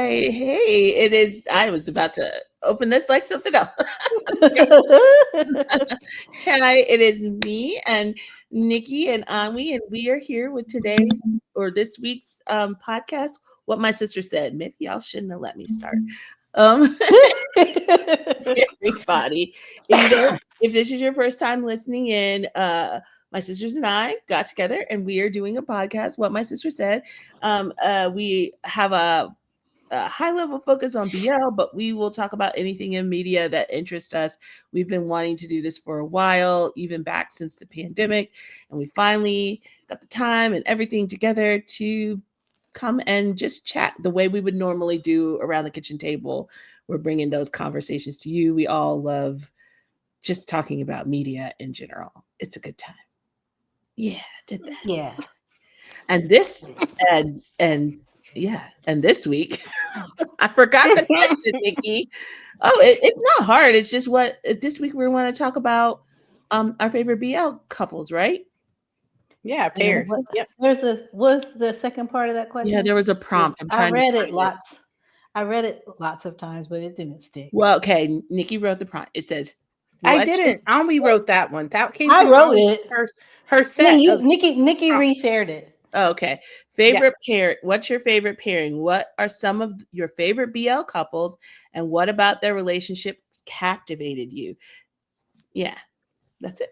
Hey, it is. I was about to open this like something else. Hi, it is me and Nikki and Anwei, and we are here with today's or this week's podcast. What my sister said. Maybe y'all shouldn't have let me start. Um, everybody, if this is your first time listening in, my sisters and I got together and we are doing a podcast. What my sister said. We have a high level focus on BL, but we will talk about anything in media that interests us. We've been wanting to do this for a while, even back since the pandemic, and we finally got the time and everything together to come and just chat the way we would normally do around the kitchen table. We're bringing those conversations to you. We all love just talking about media in general. It's a good time. Yeah, did that. Yeah. And this and this week, I forgot the question, Nikki. Oh, it's not hard. It's just what this week we want to talk about our favorite BL couples, right? Yeah, pairs. Yep. What's the second part of that question? Yeah, there was a prompt. I read it lots. I read it lots of times, but it didn't stick. Well, okay. Nikki wrote the prompt. It says, I didn't. Anwei wrote that one. That came. I wrote it first. Her set. Nikki reshared it. Oh, okay. Favorite pair. What's your favorite pairing? What are some of your favorite BL couples, and what about their relationships captivated you? Yeah, that's it.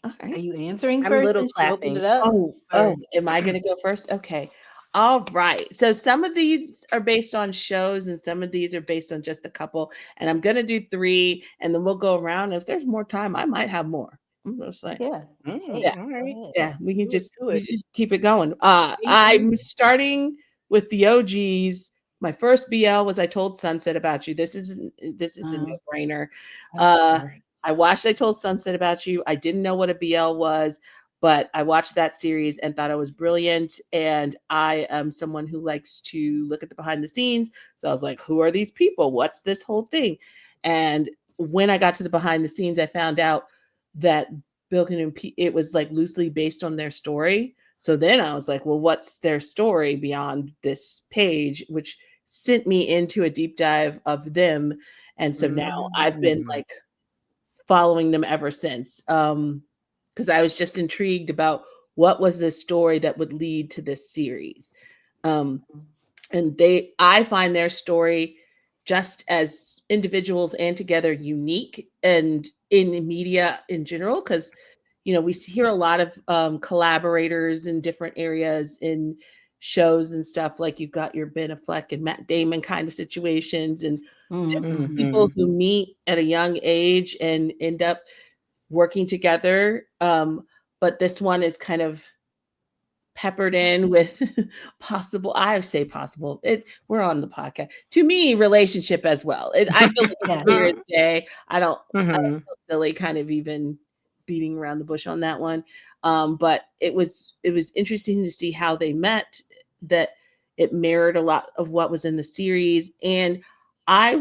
All right. Are you answering I'm first? a little clapping. It up? Oh, am I going to go first? Okay. All right. So some of these are based on shows and some of these are based on just a couple. And I'm going to do 3 and then we'll go around. If there's more time, I might have more. I'm just like, yeah. All right. Yeah, we can just keep it going. I'm starting with the OGs. My first BL was I Told Sunset About You. This is a no-brainer. I watched I Told Sunset About You. I didn't know what a BL was, but I watched that series and thought it was brilliant. And I am someone who likes to look at the behind the scenes. So I was like, who are these people? What's this whole thing? And when I got to the behind the scenes, I found out that Bilkin and it was like loosely based on their story. So then I was like, well, what's their story beyond this page, which sent me into a deep dive of them. And so now I've been like following them ever since. Because I was just intrigued about what was the story that would lead to this series. And I find their story just as individuals and together unique and in media in general, because we hear a lot of collaborators in different areas in shows and stuff, like you've got your Ben Affleck and Matt Damon kind of situations and different people who meet at a young age and end up working together. But this one is kind of peppered in with possible, we're on the podcast, to me, relationship as well. I feel like it's clear as day. I don't feel silly kind of even beating around the bush on that one. But it was interesting to see how they met, that it mirrored a lot of what was in the series. And I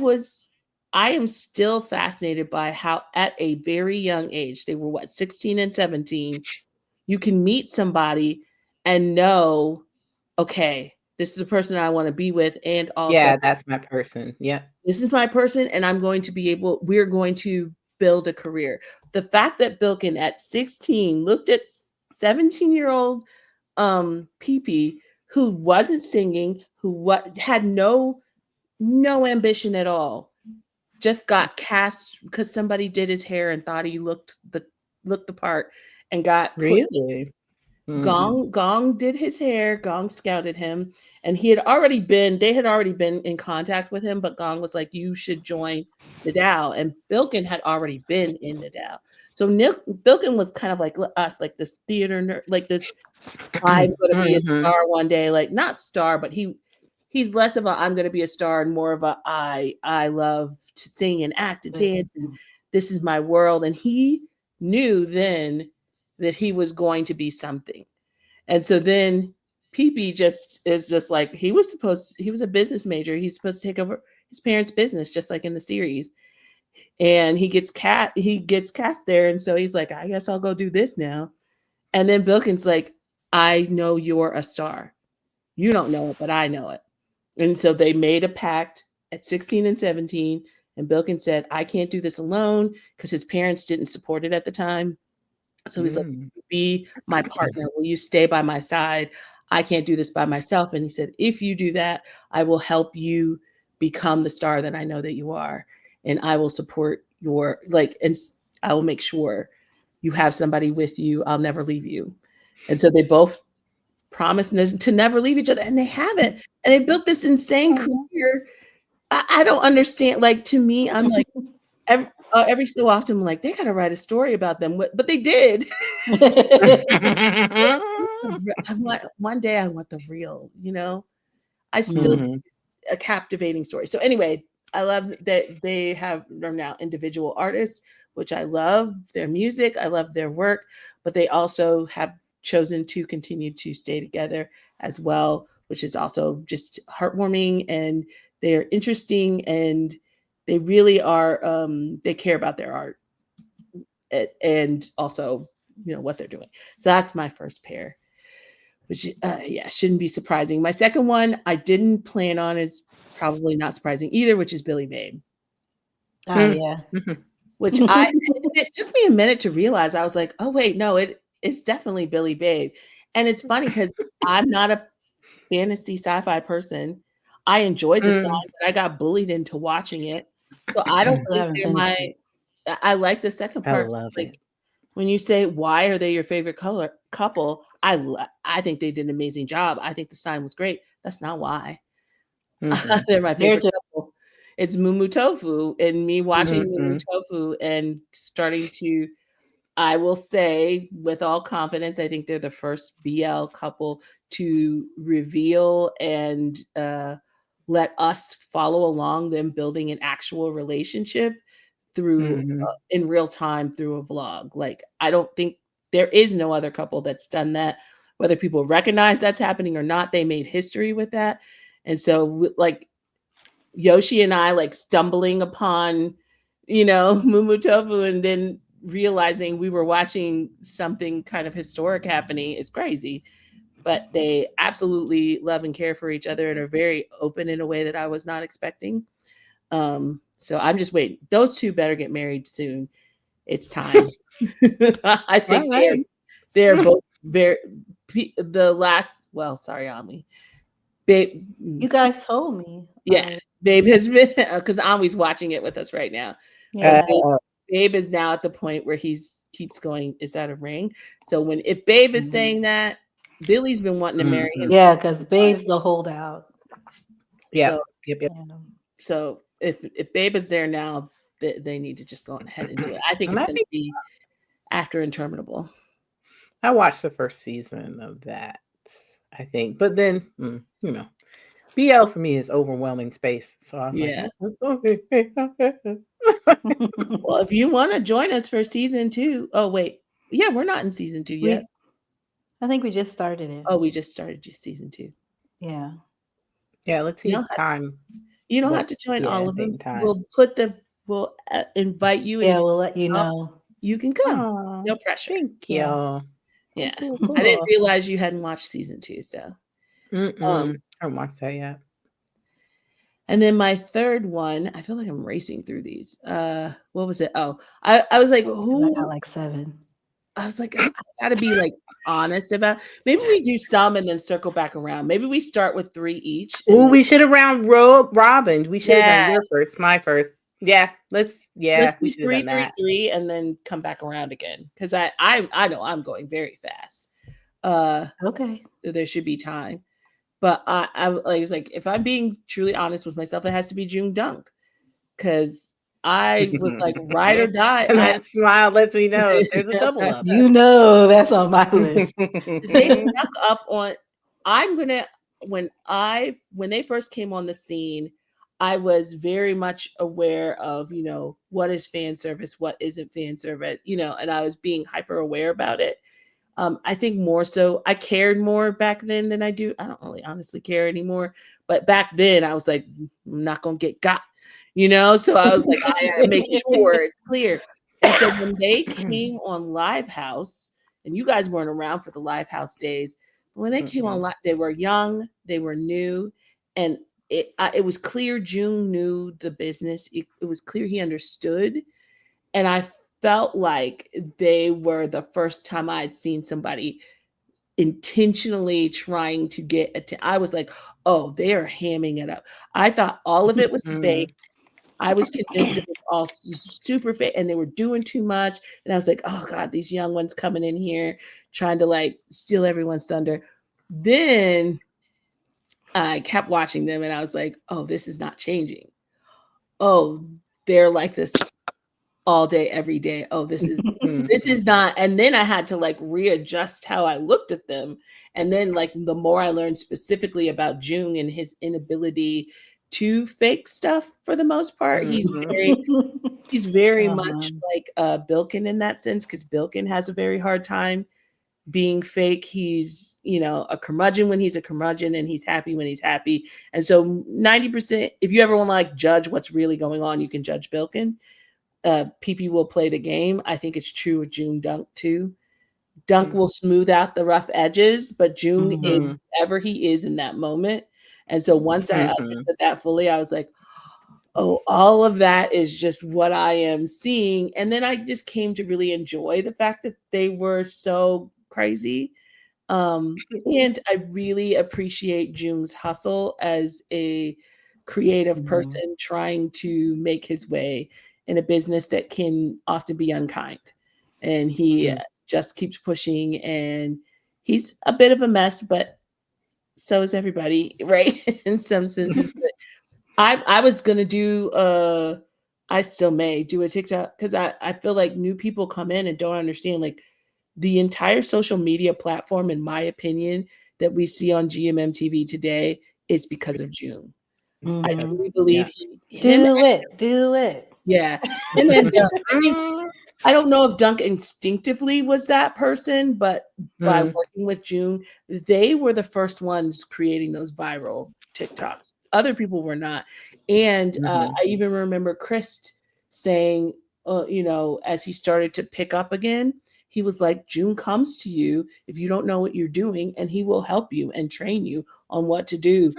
am still fascinated by how at a very young age, they were 16 and 17, you can meet somebody and know, okay, this is the person I want to be with. And also, that's my person. Yeah. This is my person. And we're going to build a career. The fact that Bilkin at 16 looked at 17-year-old PP who wasn't singing, who had no ambition at all, just got cast because somebody did his hair and thought he looked the part and got really. Gong did his hair. Gong scouted him, and they had already been in contact with him, but Gong was like, you should join the Nadal, and Bilkin had already been in the Nadal. So Bilkin was kind of like us, like this theater nerd, like this, I'm going to be a star one day, like not star, but he's less of a I'm going to be a star and more of a I love to sing and act and dance, and this is my world. And he knew then that he was going to be something. And so then PP is just like, he was a business major. He's supposed to take over his parents' business, just like in the series. And he gets cast there. And so he's like, I guess I'll go do this now. And then Bilkin's like, I know you're a star. You don't know it, but I know it. And so they made a pact at 16 and 17. And Bilkin said, I can't do this alone because his parents didn't support it at the time. So he's like, be my partner. Will you stay by my side? I can't do this by myself. And he said, if you do that, I will help you become the star that I know that you are. And I will support your, and I will make sure you have somebody with you. I'll never leave you. And so they both promised to never leave each other. And they haven't. And they built this insane career. I don't understand. Like, to me, I'm like, every so often, I'm like, they got to write a story about them, but they did. One day I want the real, I still, it's a captivating story. So anyway, I love that they're now individual artists, which I love their music. I love their work, but they also have chosen to continue to stay together as well, which is also just heartwarming, and they're interesting, and they really are, they care about their art and also, what they're doing. So that's my first pair, which, shouldn't be surprising. My second one I didn't plan on, is probably not surprising either, which is Billy Babe. Oh, yeah. Which it took me a minute to realize. I was like, oh, wait, no, it's definitely Billy Babe. And it's funny because I'm not a fantasy sci-fi person. I enjoyed the song, but I got bullied into watching it. So I don't think they're I like the second part. I love it. When you say, why are they your favorite couple? I think they did an amazing job. I think the sign was great. That's not why. They're my favorite couple. It's Mumu Tofu, and me watching Mumu Tofu and starting to, I will say with all confidence, I think they're the first BL couple to reveal and let us follow along them building an actual relationship through in real time through a vlog. Like, I don't think there is no other couple that's done that. Whether people recognize that's happening or not, they made history with that. And so, like, Yoshi and I, like, stumbling upon, Mumu Tofu and then realizing we were watching something kind of historic happening is crazy. But they absolutely love and care for each other and are very open in a way that I was not expecting. So I'm just waiting. Those two better get married soon. It's time. I think they're both very, sorry, Ami. Babe. You guys told me. Yeah. Babe has been, because Ami's watching it with us right now. Yeah. Babe is now at the point where keeps going, is that a ring? So if Babe is saying that, Billy's been wanting to marry him. Yeah, because Babe's the holdout. Yeah. So if Babe is there now, they need to just go ahead and do it. I think it's going to be after Interminable. I watched the first season of that, I think. But then, BL for me is overwhelming space. So I was like, well, if you want to join us for season 2. Oh, wait. Yeah, we're not in season 2 yet. I think we just started it. Oh, we just started season 2. Yeah. Yeah, let's see time. You don't have to join all of them. We'll invite you. Yeah, we'll let you know. You can come. No pressure. Thank you. Yeah. Cool. I didn't realize you hadn't watched season 2, so. I haven't watched that yet. And then my third one, I feel like I'm racing through these. What was it? Oh, I was like, who? I got like 7. I was like, I gotta be like honest about. Maybe we do some and then circle back around. Maybe we start with 3 each. Oh, we should have round robin. We should have done your first, my first. Yeah, let's do 3, 3, 3, and then come back around again. Because I know I'm going very fast. Okay. So there should be time. But I was like, if I'm being truly honest with myself, it has to be Jung Dunk. Because I was like, ride or die. And that smile lets me know there's a double up. That's on my list. They snuck up on. When they first came on the scene, I was very much aware of, what is fan service, what isn't fan service, and I was being hyper aware about it. I think more so I cared more back then than I do. I don't really honestly care anymore. But back then I was like, I'm not going to get got, So I was like, I gotta make sure it's clear. And so when they came on Live House, and you guys weren't around for the Live House days, but when they came on, they were young, they were new. And it was clear Jung knew the business. It was clear he understood. And I felt like they were the first time I'd seen somebody intentionally trying to get I was like, oh, they are hamming it up. I thought all of it was fake. I was convinced it was all super fake and they were doing too much. And I was like, oh God, these young ones coming in here trying to like steal everyone's thunder. Then I kept watching them and I was like, oh, this is not changing. Oh, they're like this all day, every day. Oh, this is not. And then I had to like readjust how I looked at them. And then like the more I learned specifically about Jung and his inability to fake stuff for the most part, he's very much like Bilkin in that sense, because Bilkin has a very hard time being fake. He's, a curmudgeon when he's a curmudgeon and he's happy when he's happy. And so 90%, if you ever want to like judge what's really going on, you can judge Bilkin. PP will play the game. I think it's true with Jung Dunk too. Dunk will smooth out the rough edges, but Jung is whoever he is in that moment. And so once I understood that fully, I was like, oh, all of that is just what I am seeing. And then I just came to really enjoy the fact that they were so crazy. And I really appreciate Jung's hustle as a creative person trying to make his way in a business that can often be unkind. And he just keeps pushing, and he's a bit of a mess, but so is everybody, right? In some senses. But I was going to do, I still may do a TikTok because I feel like new people come in and don't understand like the entire social media platform, in my opinion, that we see on GMM TV today is because of Jung. I really believe do it. Yeah. Him and Dunk. I don't know if Dunk instinctively was that person, but by working with Jung, they were the first ones creating those viral TikToks. Other people were not. And I even remember Chris saying, as he started to pick up again, he was like, Jung comes to you if you don't know what you're doing, and he will help you and train you on what to do.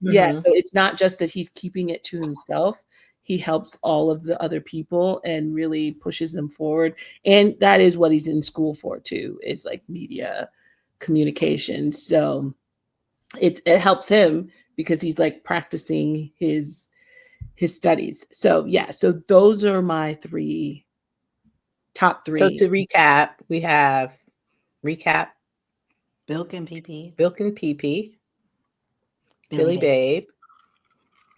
Yeah, so it's not just that he's keeping it to himself. He helps all of the other people and really pushes them forward. And that is what he's in school for too, is like media communication. So it helps him because he's like practicing his studies. So yeah, so those are my top three. So to recap, we have Bilkin PP, Billy Babe,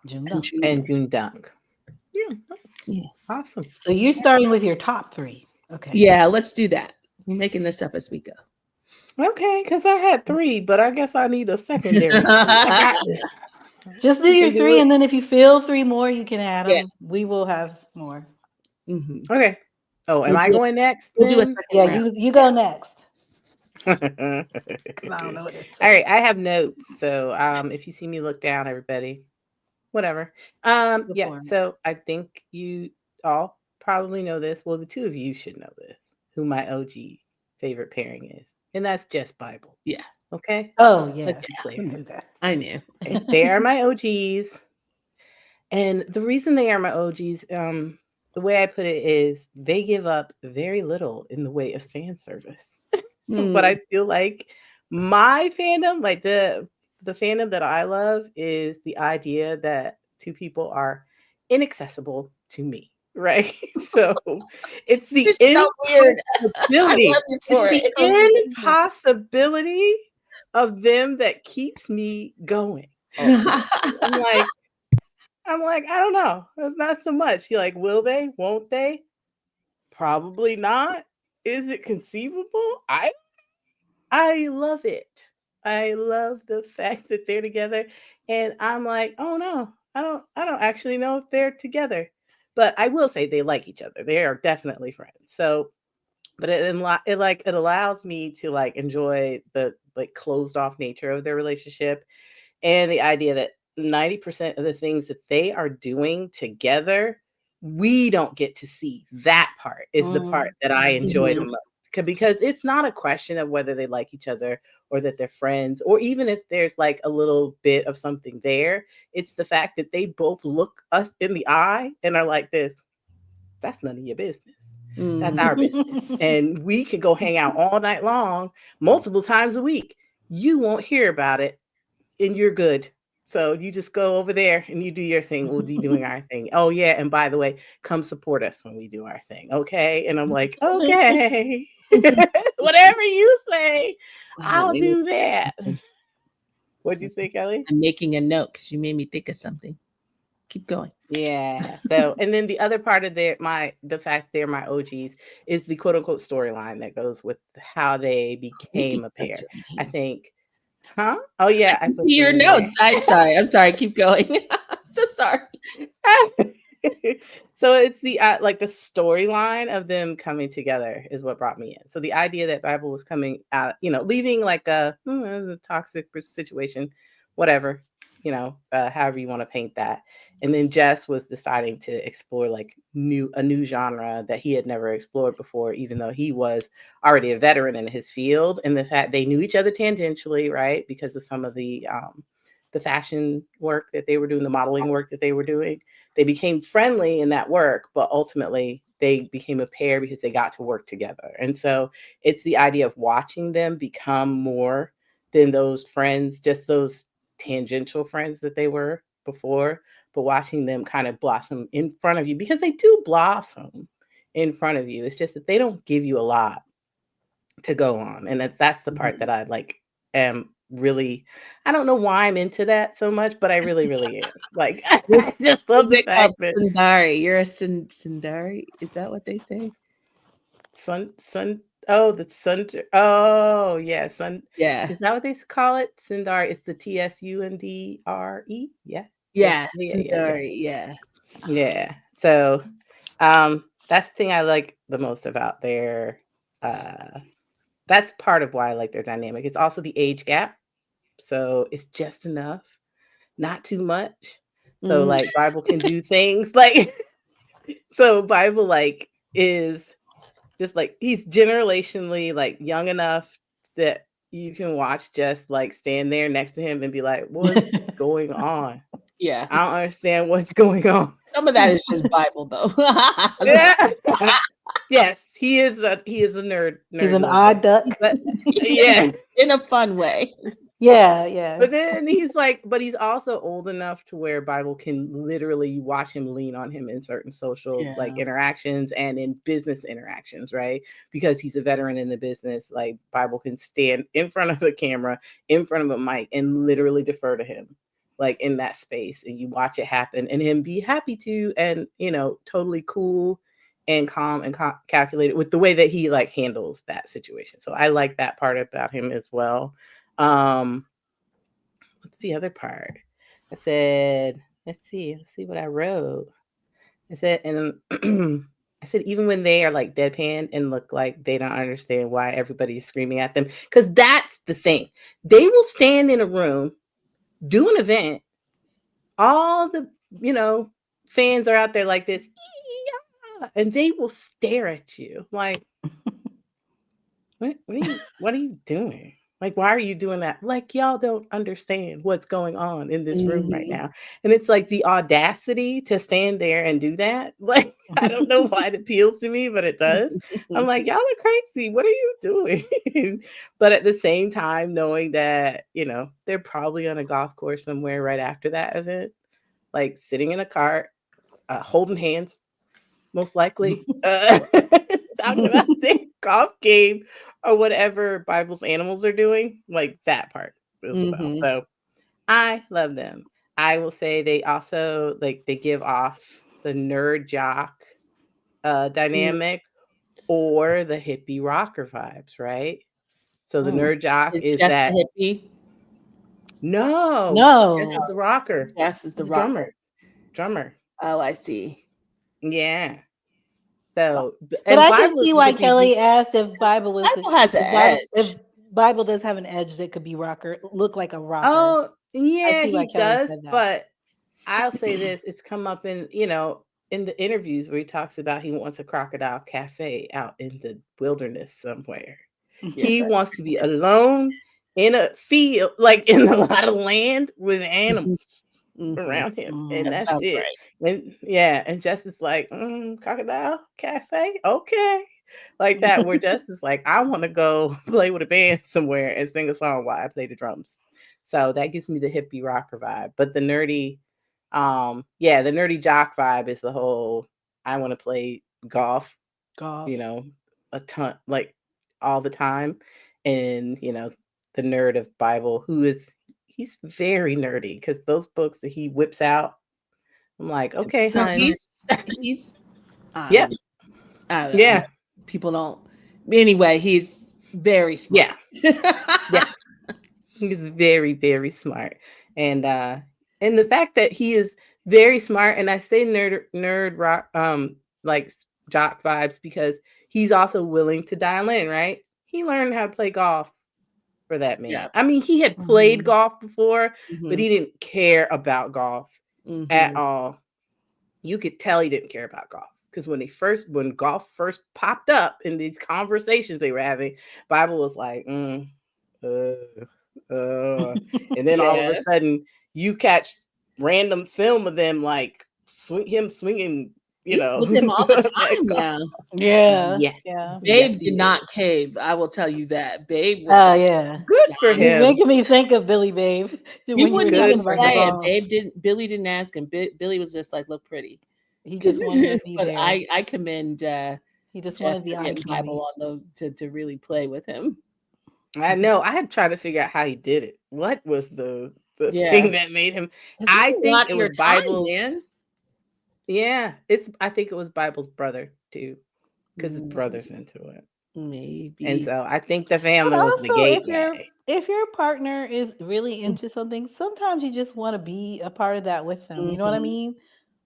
and June Dunk. Yeah. Awesome. So you're starting with your top three. Okay. Yeah, let's do that. We're making this up as we go. Okay, because I had three, but I guess I need a secondary. Just do your three, and then if you feel three more, you can add them. We will have more. Okay. Oh, am I going next? We'll do a second round. You go next. I don't know what it is. All right, I have notes. So if you see me look down, everybody, whatever. Yeah, so I think you all probably know this. Well, the two of you should know this, who my OG favorite pairing is. And that's Just Bible. Yeah. Okay? Oh, yeah. I knew that. I knew. They are my OGs. And the reason they are my OGs, the way I put it is they give up very little in the way of fan service. But I feel like my fandom, like the fandom that I love, is the idea that two people are inaccessible to me, right? So it's the impossibility of them that keeps me going. I'm like, I don't know. It's not so much. You're like, will they? Won't they? Probably not. Is it conceivable? I love it. I love the fact that they're together. And I'm like, oh no, I don't actually know if they're together. But I will say they like each other. They are definitely friends. So, but it allows me to like enjoy the like closed off nature of their relationship and the idea that 90% of the things that they are doing together, we don't get to see. That part is the part that I enjoy the most. because it's not a question of whether they like each other or that they're friends, or even if there's like a little bit of something there. It's the fact that they both look us in the eye and are like this. That's none of your business. That's our business. And we can go hang out all night long, multiple times a week. You won't hear about it and you're good. So you just go over there and you do your thing. We'll be doing our thing. Oh, yeah. And by the way, come support us when we do our thing. Okay. And I'm like, okay, whatever you say, I'll do that. What'd you say, Kelly? I'm making a note because you made me think of something. Keep going. Yeah. So, and then the other part of the fact they're my OGs is the quote unquote storyline that goes with how they became a pair. I think. Huh? Oh yeah, I see your notes. I'm sorry. Keep going. I'm so sorry. So it's the like the storyline of them coming together is what brought me in. So the idea that Bible was coming out, leaving like a toxic situation, whatever, however you want to paint that. And then Jess was deciding to explore like a new genre that he had never explored before, even though he was already a veteran in his field. And the fact they knew each other tangentially, right? Because of some of the fashion work that they were doing, the modeling work that they were doing. They became friendly in that work, but ultimately they became a pair because they got to work together. And so it's the idea of watching them become more than those friends, just those tangential friends that they were before, but watching them kind of blossom in front of you, because they do blossom in front of you. It's just that they don't give you a lot to go on. And that's the part that I like am really, I don't know why I'm into that so much, but I really, really am. Like, I just love the fact that Sundari. You're a Sundari. Is that what they say? the sun. Oh, yeah. Yeah. Is that what they call it? Sundari. It's the Tsundre. Yeah. Yeah. Sundari. Yeah. Yeah. So, that's the thing I like the most about their, that's part of why I like their dynamic. It's also the age gap. So it's just enough, not too much. So like Bible can do things like, so Bible like is just like, he's generationally like young enough that you can watch just like stand there next to him and be like, what's going on? Yeah. I don't understand what's going on. Some of that is just Bible though. Yeah. Yes, he is a nerd. He's an odd duck. But yeah. In a fun way. Yeah. But then he's also old enough to where Bible can literally watch him lean on him in certain social like interactions and in business interactions, right? Because he's a veteran in the business. Like Bible can stand in front of a camera, in front of a mic, and literally defer to him, like in that space, and you watch it happen, and him be happy to, and totally cool and calm and calculated with the way that he like handles that situation. So I like that part about him as well. What's the other part? I said, let's see what I wrote. I said, and I said, even when they are like deadpan and look like they don't understand why everybody is screaming at them, because that's the thing. They will stand in a room, do an event, all the fans are out there like this, and they will stare at you like, what are you doing? Like, why are you doing that? Like, y'all don't understand what's going on in this room right now. And it's like the audacity to stand there and do that. Like, I don't know why it appeals to me, but it does. I'm like, y'all are crazy. What are you doing? But at the same time, knowing that, they're probably on a golf course somewhere right after that event, like sitting in a cart, holding hands, most likely, talking about their golf game or whatever Bible's animals are doing, like that part as well. So I love them. I will say they also like they give off the nerd jock dynamic or the hippie rocker vibes, right? So the nerd jock is Jess that the hippie? No, Jess is the rocker. Jess is the rocker. Drummer. Oh, I see. Yeah. So, but I can see why Kelly asked if Bible was has an edge. If Bible does have an edge that could be look like a rocker. Oh, yeah, he does. said that. But I'll say this: it's come up in in the interviews where he talks about he wants a crocodile cafe out in the wilderness somewhere. He wants to be alone in a field, like in a lot of land with animals around him, and That that's sounds it. right. And Justice like, crocodile cafe, okay, like that. Where Justice like, I want to go play with a band somewhere and sing a song while I play the drums. So that gives me the hippie rocker vibe. But the nerdy, the nerdy jock vibe is the whole. I want to play golf, a ton, like all the time, and the nerd of Bible he's very nerdy because those books that he whips out, I'm like, okay, No, hon. he's Yeah. Yeah. People don't. Anyway, he's very smart. Yeah. He's very, very smart. And the fact that he is very smart, and I say nerd rock, like jock vibes, because he's also willing to dial in, right? He learned how to play golf for that man. Yeah. I mean, he had played golf before, but he Mhm. didn't care about golf at Mhm. all. You could tell he didn't care about golf because when golf first popped up in these conversations they were having, Bible was like, and then all of a sudden you catch random film of them like swinging, He's with him all the time now. Yes. Babe Yes, did not cave. I will tell you that. Babe was good for He's him. making me think of Billy Babe. He wouldn't even about play golf. it. Billy didn't ask him. Billy was just like, look pretty. He just wanted to be But there. I commend he just Jeff wanted the for eye getting candy. Bible on those to really play with him. I know. I had tried to figure out how he did it. What was the thing that made him? I think it was Bible's. Man. Yeah, I think it was Bible's brother too, because his brother's into it. Maybe. And so I think the family was the gateway. If your partner is really into something, sometimes you just want to be a part of that with them. You know what I mean?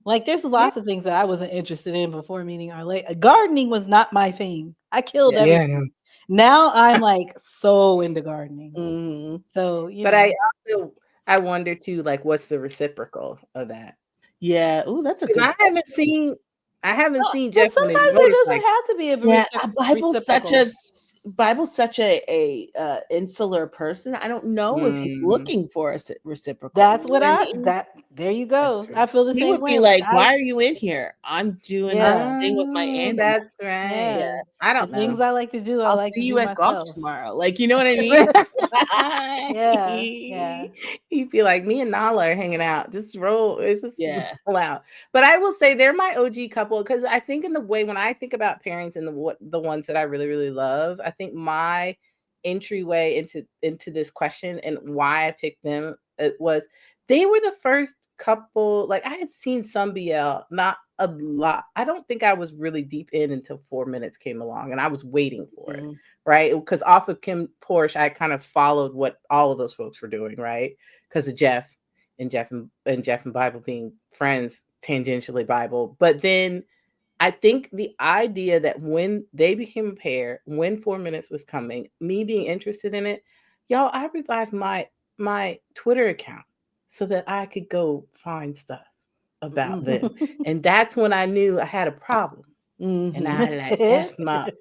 Like there's lots of things that I wasn't interested in before meeting our late. Gardening was not my thing. I killed everything. Now I'm like so into gardening. So, but I wonder too, like, what's the reciprocal of that? Yeah. Oh, that's a good I haven't seen Jeff on his sometimes there doesn't have to be a Bible's such a insular person. I don't know if he's looking for a reciprocal. That's what there you go. I feel the same way. He would be like, why are you in here? I'm doing this thing with my animals. That's right. Yeah. I don't know. Things I like to do. I'll see you at golf tomorrow. Like, you know what I mean? Yeah. He'd be like, me and Nala are hanging out. Just roll. It's just roll out. But I will say they're my OG couple because I think in the way when I think about pairings and the ones that I really, really love, I think my entryway into this question and why I picked them was they were the first couple. Like I had seen some BL, not a lot. I don't think I was really deep in until 4 Minutes came along, and I was waiting for it, right? Because off of Kim Porsche, I kind of followed what all of those folks were doing, right? Because of Jeff and Bible being friends, tangentially Bible. But then I think the idea that when they became a pair, when 4 Minutes was coming, me being interested in it, y'all, I revived my Twitter account so that I could go find stuff about them. And that's when I knew I had a problem. And I like,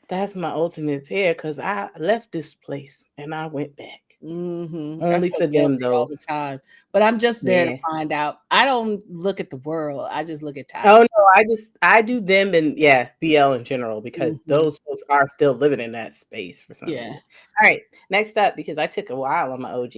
that's my ultimate pair because I left this place and I went back. Only for them though. All the time. But I'm just there to find out. I don't look at the world. I just look at time. Oh no, I do them and BL in general because those folks are still living in that space for some reason. All right, next up, because I took a while on my OGs.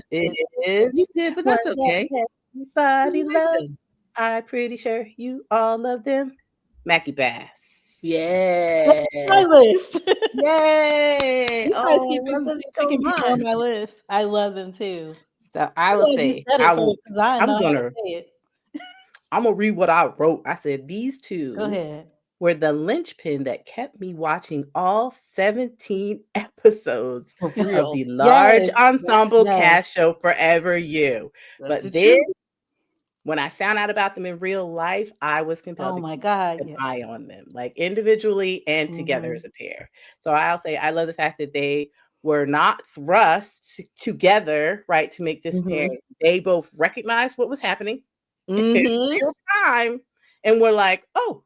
It is you did, but that's okay. Everybody loves. I'm pretty sure you all love them. Mackie Bass. Yeah. My list. Yay. I love them so much. On my list. I love them too. So I will say I'm gonna read what I wrote. I said these two were the linchpin that kept me watching all 17 episodes of the large ensemble cast show Forever You. But then when I found out about them in real life, I was compelled to keep an eye on them, like individually and together as a pair. So I'll say I love the fact that they were not thrust together, right, to make this pair. They both recognized what was happening in real time and we're like, oh,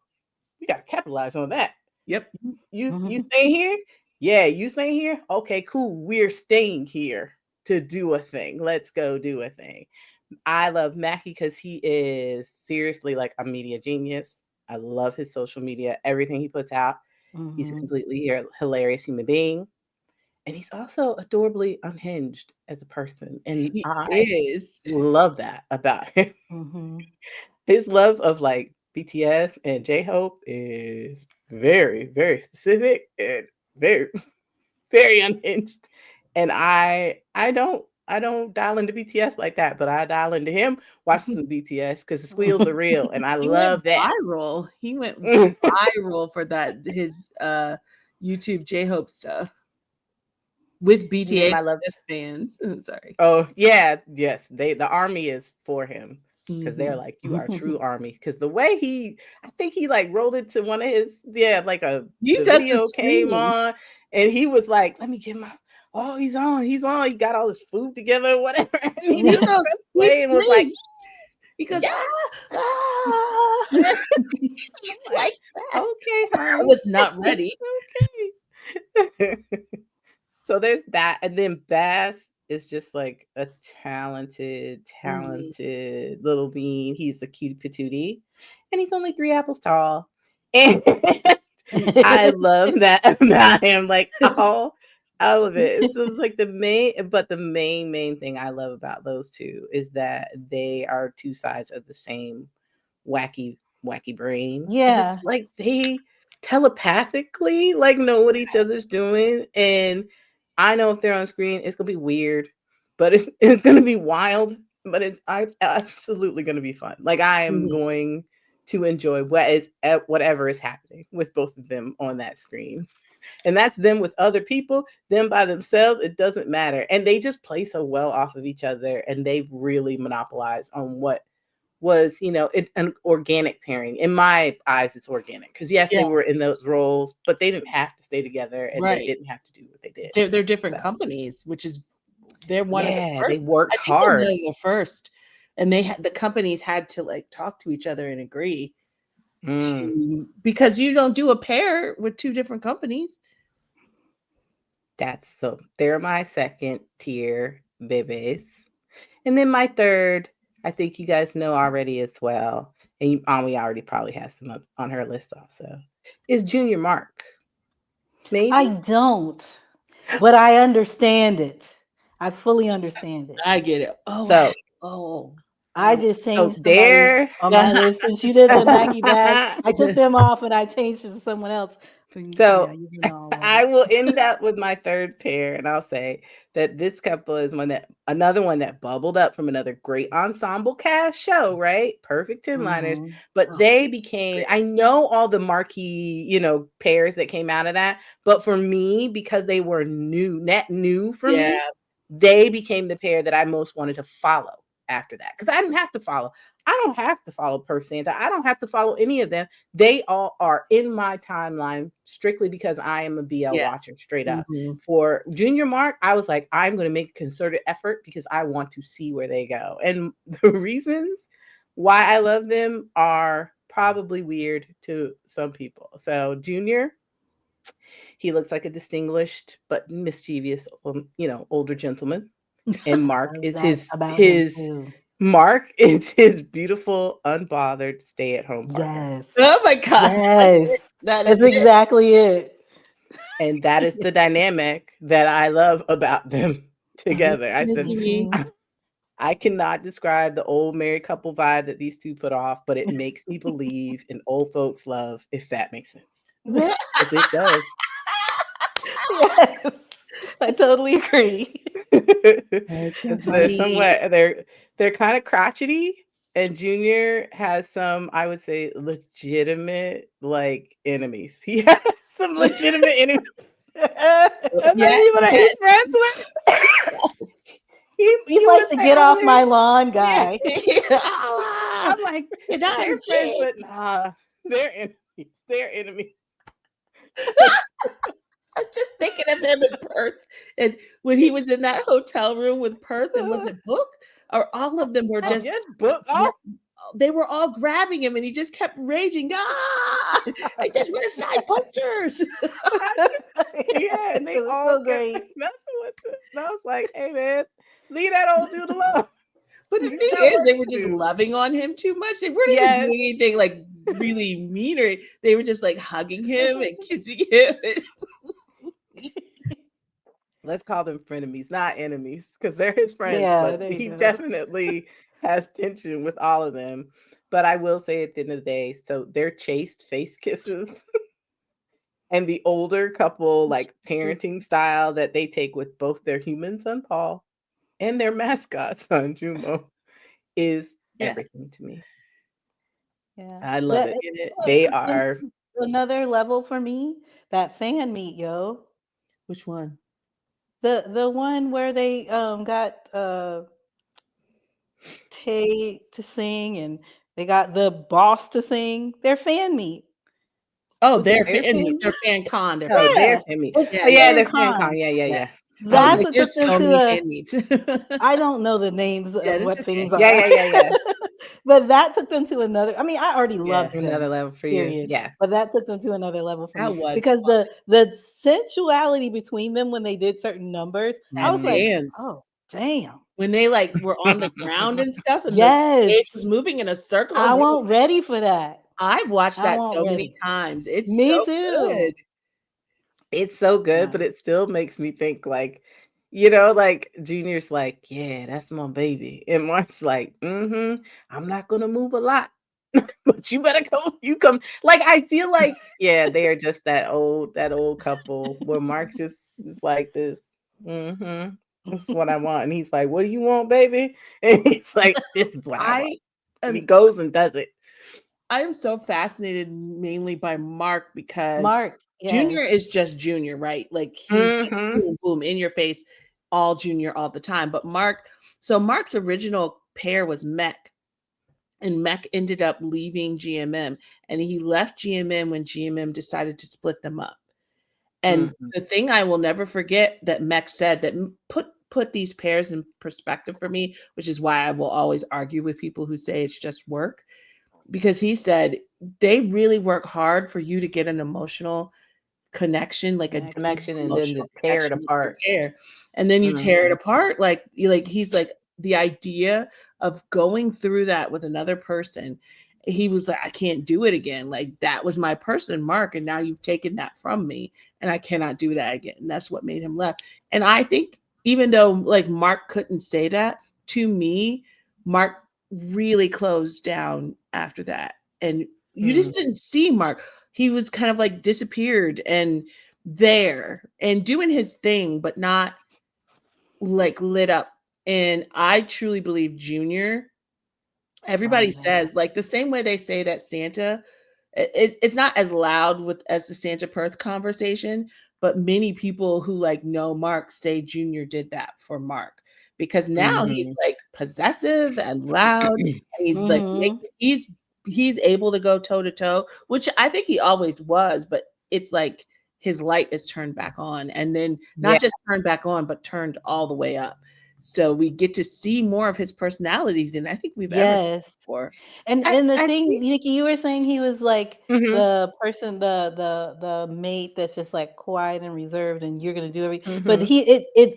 we got to capitalize on that. Yep. You staying here? Yeah, you staying here? Okay, cool. We're staying here to do a thing. Let's go do a thing. I love Mackie because he is seriously like a media genius. I love his social media, everything he puts out. He's a completely hilarious human being. And he's also adorably unhinged as a person. And He I is. love that about him. His love of like BTS and J-Hope is very, very specific and very, very unhinged. And I don't dial into BTS like that, but I dial into him, watch some BTS because the squeals are real, and I He love went that. viral. He went viral for that his YouTube J-Hope stuff with BTS I love fans. Sorry. Oh yeah, yes. The army is for him because they're Mhm. like, you are a true army. Because the way I think he like rolled it to one of his, like He the does the video came screaming. on, and he was like, let me get my. Oh, he's on. He got all his food together, or whatever. And he He just goes, pressed he play and was like, screams. He goes, yeah. ah. He's like that. Okay, I honey. was not ready. Okay. So there's that, and then Bass is just like a talented little bean. He's a cutie patootie, and he's only 3 apples tall. And I love that about him. Like all of it. It's just like the main thing I love about those two is that they are two sides of the same wacky brain. And it's Yeah. like they telepathically like know what each other's doing. And I know if they're on screen, it's gonna be weird, but it's gonna be wild, but it's absolutely gonna be fun. Like I am going to enjoy whatever is happening with both of them on that screen. And that's them with other people, them by themselves, it doesn't matter. And they just play so well off of each other, and they've really monopolized on what was, an organic pairing. In my eyes, it's organic because yes, they were in those roles, but they didn't have to stay together, and they didn't have to do what they did. They're different companies, which is they're one of the They first. worked I think they're hard. one of the first, and the companies had to like talk to each other and agree because you don't do a pair with 2 different companies. They're my second tier babies. And then my third, I think you guys know already as well, and Anwei already probably has them up on her list also, is Junior Mark. Maybe? I don't, but I understand it. I fully understand it. I get it. I just changed somebody there on my list since you did the Nike bag. I took them off and I changed it to someone else. So Yeah, I will end up with my third pair, and I'll say that this couple is another one that bubbled up from another great ensemble cast show, right? Perfect 10-liners. But they became, I know all the marquee, pairs that came out of that, but for me, because they were net new for me, they became the pair that I most wanted to follow after that. Because I didn't have to follow. I don't have to follow Per Santa. I don't have to follow any of them. They all are in my timeline strictly because I am a BL watcher, straight up. For Junior Mark, I was like, I'm going to make a concerted effort because I want to see where they go. And the reasons why I love them are probably weird to some people. So Junior, he looks like a distinguished but mischievous, older gentleman. And Mark is Mark is his beautiful, unbothered, stay-at-home partner. Yes. Oh my God. Yes. That's exactly it. And that is the dynamic that I love about them together. I said, I cannot describe the old married couple vibe that these two put off, but it makes me believe in old folks' love, if that makes sense. Because it does. Yes. I totally agree. They're kind of crotchety, and Junior has some, I would say, legitimate like enemies. He has some legitimate enemies. He's friends with. He's like the get off my lawn guy. I'm like, they're friends, but nah, they're enemies. They're enemies. I'm just thinking of him in Perth, and when he was in that hotel room with Perth, and was it Book, or all of them were just Book. they were all grabbing him and he just kept raging. Ah, I just want to side busters. Yeah, and they It was all so kept great. messing with it. And I was like, hey man, leave that old dude alone. But the He's thing got is, work they were to just do. loving on him too much. They weren't even Yes. doing anything like really mean, or they were just like hugging him and kissing him. Let's call them frenemies, not enemies, because they're his friends, Yeah, but there you he go. definitely has tension with all of them. But I will say at the end of the day, so they're chaste face kisses and the older couple, like parenting style that they take with both their human son Paul and their mascot son Jumo is Yes. everything to me. Yeah. I love That- it. it They took them are. to another level for me. That fan meet, yo. Which one? The one where they got Tay to sing and they got the boss to sing. Their fan meet. Oh, Was it they're their fan? they're fan con. They're Oh, fan. their Yeah. fan meet. It's Yeah, Oh yeah, yeah, their fan fan con. con. Yeah. yeah. I was That's like, what took there's them so to many a fan meets. I don't know the names Yeah, of that's what okay. things Yeah. are. But that took them to another. I mean, I already Yeah, loved Another them, level for you. period. Yeah. But that took them to another level for that me was because fun. the sensuality between them when they did certain numbers, I That was like, dance. oh damn. When they like were on the ground and stuff, and the Yes. stage was moving in a circle, I and they were, wasn't ready for that. I've watched I that wasn't so many ready. times. It's Me so too. good. It's so good, Yeah. but it still makes me think like, like Junior's like, yeah, that's my baby. And Mark's like, I'm not gonna move a lot. But you better come, you come. Like, I feel like, yeah, they are just that old couple where Mark just is like this. This is what I want. And he's like, what do you want, baby? And he's like, this is what I want. And he goes and does it. I am so fascinated mainly by Mark because Mark, Junior yes. is just Junior, right? Like he's just boom, boom, in your face, all Junior all the time. But Mark's original pair was Mech. And Mech ended up leaving GMM, and he left GMM when GMM decided to split them up. And the thing I will never forget that Mech said that put these pairs in perspective for me, which is why I will always argue with people who say it's just work, because he said they really work hard for you to get an emotional connection, like a deep Connection, and then to emotional tear it connection with your apart. pair, and then you tear it apart. Like he's like, the idea of going through that with another person, he was like, I can't do it again. Like, that was my person, Mark, and now you've taken that from me, and I cannot do that again. And that's what made him left. And I think even though like Mark couldn't say that to me, Mark really closed down after that. And you just didn't see Mark. He was kind of like disappeared and there and doing his thing, but not like lit up. And I truly believe Junior, everybody says, like the same way they say that Santa, it's not as loud as the Santa Perth conversation, but many people who like know Mark say Junior did that for Mark, because now he's like possessive and loud, and he's like he's able to go toe to toe, which I think he always was, but it's like his light is turned back on, and then not just turned back on, but turned all the way up. So we get to see more of his personality than I think we've ever seen before. And the thing, Nikki, you were saying he was like the person, the mate that's just like quiet and reserved, and you're gonna do everything. But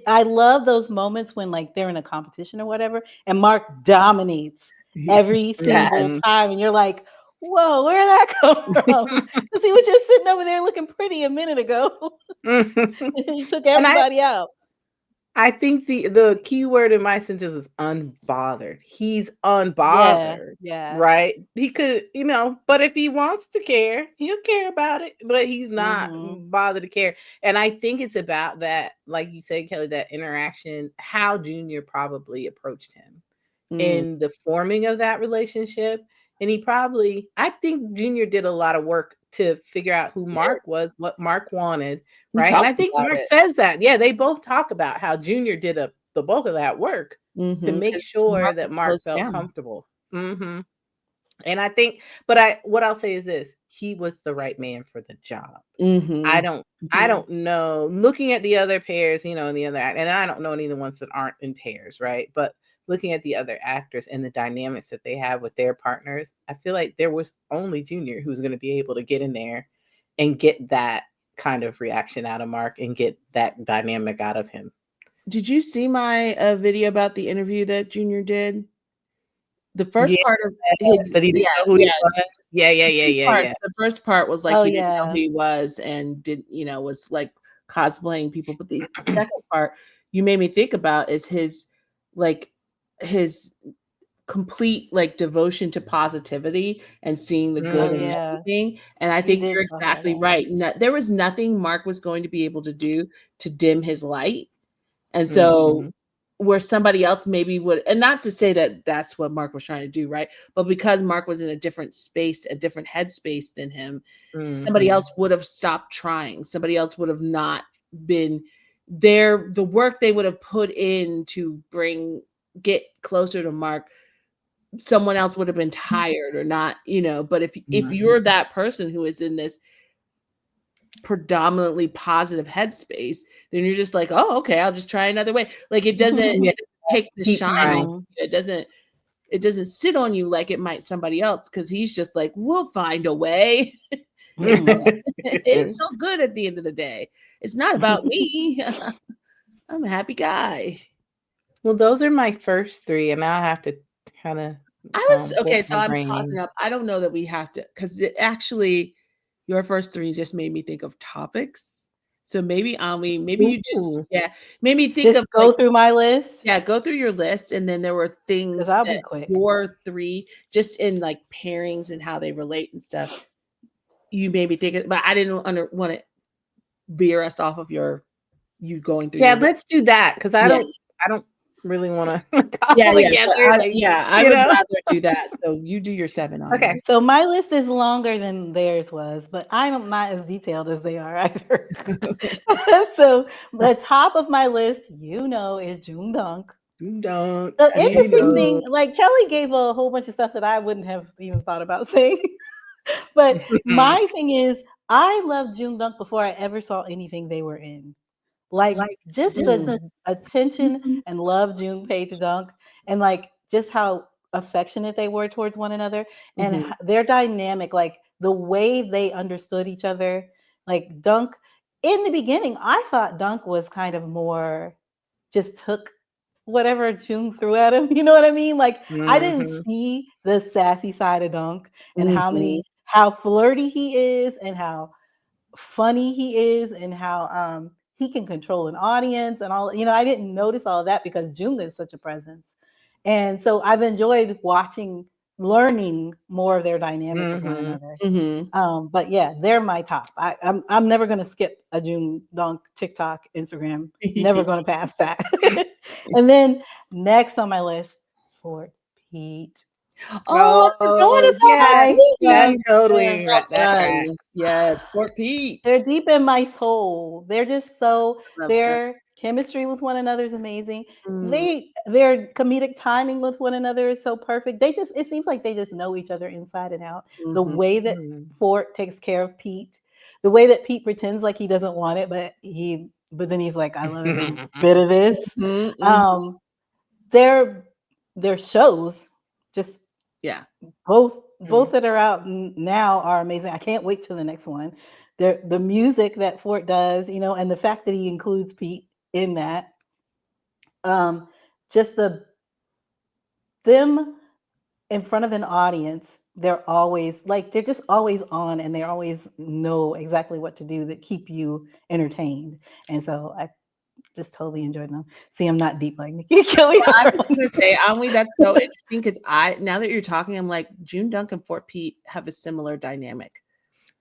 I love those moments when like they're in a competition or whatever, and Mark dominates every single time, and you're like, whoa, where did that come from? Because he was just sitting over there looking pretty a minute ago. He took everybody out. I think the key word in my sentence is unbothered. He's unbothered, right? He could, but if he wants to care, he'll care about it, but he's not bothered to care. And I think it's about that, like you said, Kelly, that interaction, how Junior probably approached him in the forming of that relationship. And I think Junior did a lot of work to figure out who Mark was, what Mark wanted, right? And I think Mark says that. Yeah, they both talk about how Junior did the bulk of that work to make sure that Mark felt comfortable. And I think, what I'll say is this: he was the right man for the job. I don't know. Looking at the other pairs, and the other, and I don't know any of the ones that aren't in pairs, right? But looking at the other actors and the dynamics that they have with their partners, I feel like there was only Junior who's going to be able to get in there and get that kind of reaction out of Mark and get that dynamic out of him. Did you see my video about the interview that Junior did? The first part of his that he didn't know who he was. Yeah. The first part was like he didn't know yeah. who he was and was like cosplaying people. But the second part you made me think about is his complete like devotion to positivity and seeing the good in everything. And I think you're exactly right. There was nothing Mark was going to be able to do to dim his light. And so where somebody else maybe would, and not to say that that's what Mark was trying to do, right? But because Mark was in a different space, a different headspace than him, somebody else would have stopped trying. Somebody else would have not been there. The work they would have put in to get closer to Mark, someone else would have been tired or not, but if you're that person who is in this predominantly positive headspace, then you're just like, oh, okay, I'll just try another way. Like it doesn't take the shine. It doesn't sit on you like it might somebody else, because he's just like, we'll find a way. It's so good at the end of the day. It's not about me. I'm a happy guy. Well, those are my first three, and now I have to kind of so I'm pausing up. I don't know that we have to, because actually your first three just made me think of topics. So maybe you just made me think of go through my list. Yeah, go through your list, and then there were things I'll be quick. Your three, just in like pairings and how they relate and stuff. You made me think, but I didn't want to veer us off of you going through. Yeah, let's do that, because I don't really want to I would rather do that. So you do your 7 on. Okay. So my list is longer than theirs was, but I'm not as detailed as they are either. So the top of my list, is Jungdunk. The interesting thing, like Kelly gave a whole bunch of stuff that I wouldn't have even thought about saying. But my thing is, I loved Jungdunk before I ever saw anything they were in. Like just the attention and love Jung paid to Dunk, and like just how affectionate they were towards one another, and their dynamic, like the way they understood each other. Like Dunk, in the beginning, I thought Dunk was kind of more just took whatever Jung threw at him. You know what I mean? Like I didn't see the sassy side of Dunk and how flirty he is and how funny he is and how he can control an audience and all. I didn't notice all of that because Jung is such a presence. And so I've enjoyed learning more of their dynamic with one another. But yeah, they're my top. I'm never going to skip a Jung Dunk TikTok, Instagram. Never going to pass that. And then next on my list, Fort Pete. Oh, I forgot about that. That's totally right. Yes, Fort Pete. They're deep in my soul. They're just their chemistry with one another is amazing. Their comedic timing with one another is so perfect. It seems like they just know each other inside and out. The way that Fort takes care of Pete, the way that Pete pretends like he doesn't want it, but then he's like, I love every bit of this. Their shows just both that are out now are amazing. I can't wait till the next one. The music that Fort does, and the fact that he includes Pete in that, just them in front of an audience, they're just always on, and they always know exactly what to do that keep you entertained. And so I just totally enjoyed them. See, I'm not deep like Nikki Kelly. Well, I was going to say, Anwei, that's so interesting because now that you're talking, I'm like, June Dunk and Fort Pete have a similar dynamic.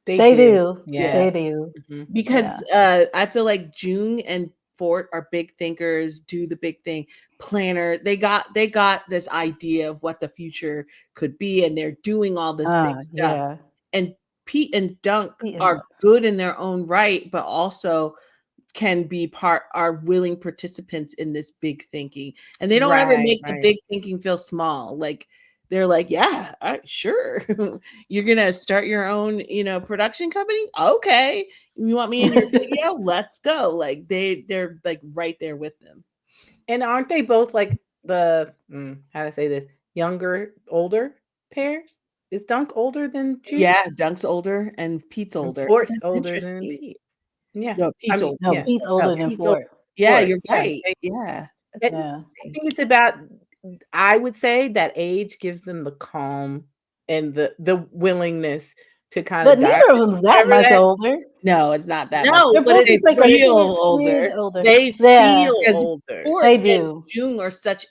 They do. Yeah. They do. Because I feel like June and Fort are big thinkers, do the big thing, planner. They got this idea of what the future could be, and they're doing all this big stuff. Yeah. And Pete and Dunk are good in their own right, but also can be are willing participants in this big thinking, and they don't ever make the big thinking feel small. Like they're like, yeah, sure. You're gonna start your own, production company. Okay, you want me in your video? Let's go. Like they're like right there with them. And aren't they both like how to say this, younger, older pairs. Is Dunk older than June? Yeah, Dunk's older and Pete's And older. Fort's That's older than interesting. Pete. Yeah. No, I Pete's mean, older. No, yeah. Pete's older than Pete's older Fort. than Yeah, Fort. you're Yeah. right. Yeah, that's And Yeah. I interesting. think it's about, I would say that age gives them the calm and the willingness to kind But of dive neither of into them's that whatever much that. older. No, it's not that much. No, They're but both They just like a feel smidge older older. they Yeah, feel because older. Fort they and do. Jung are such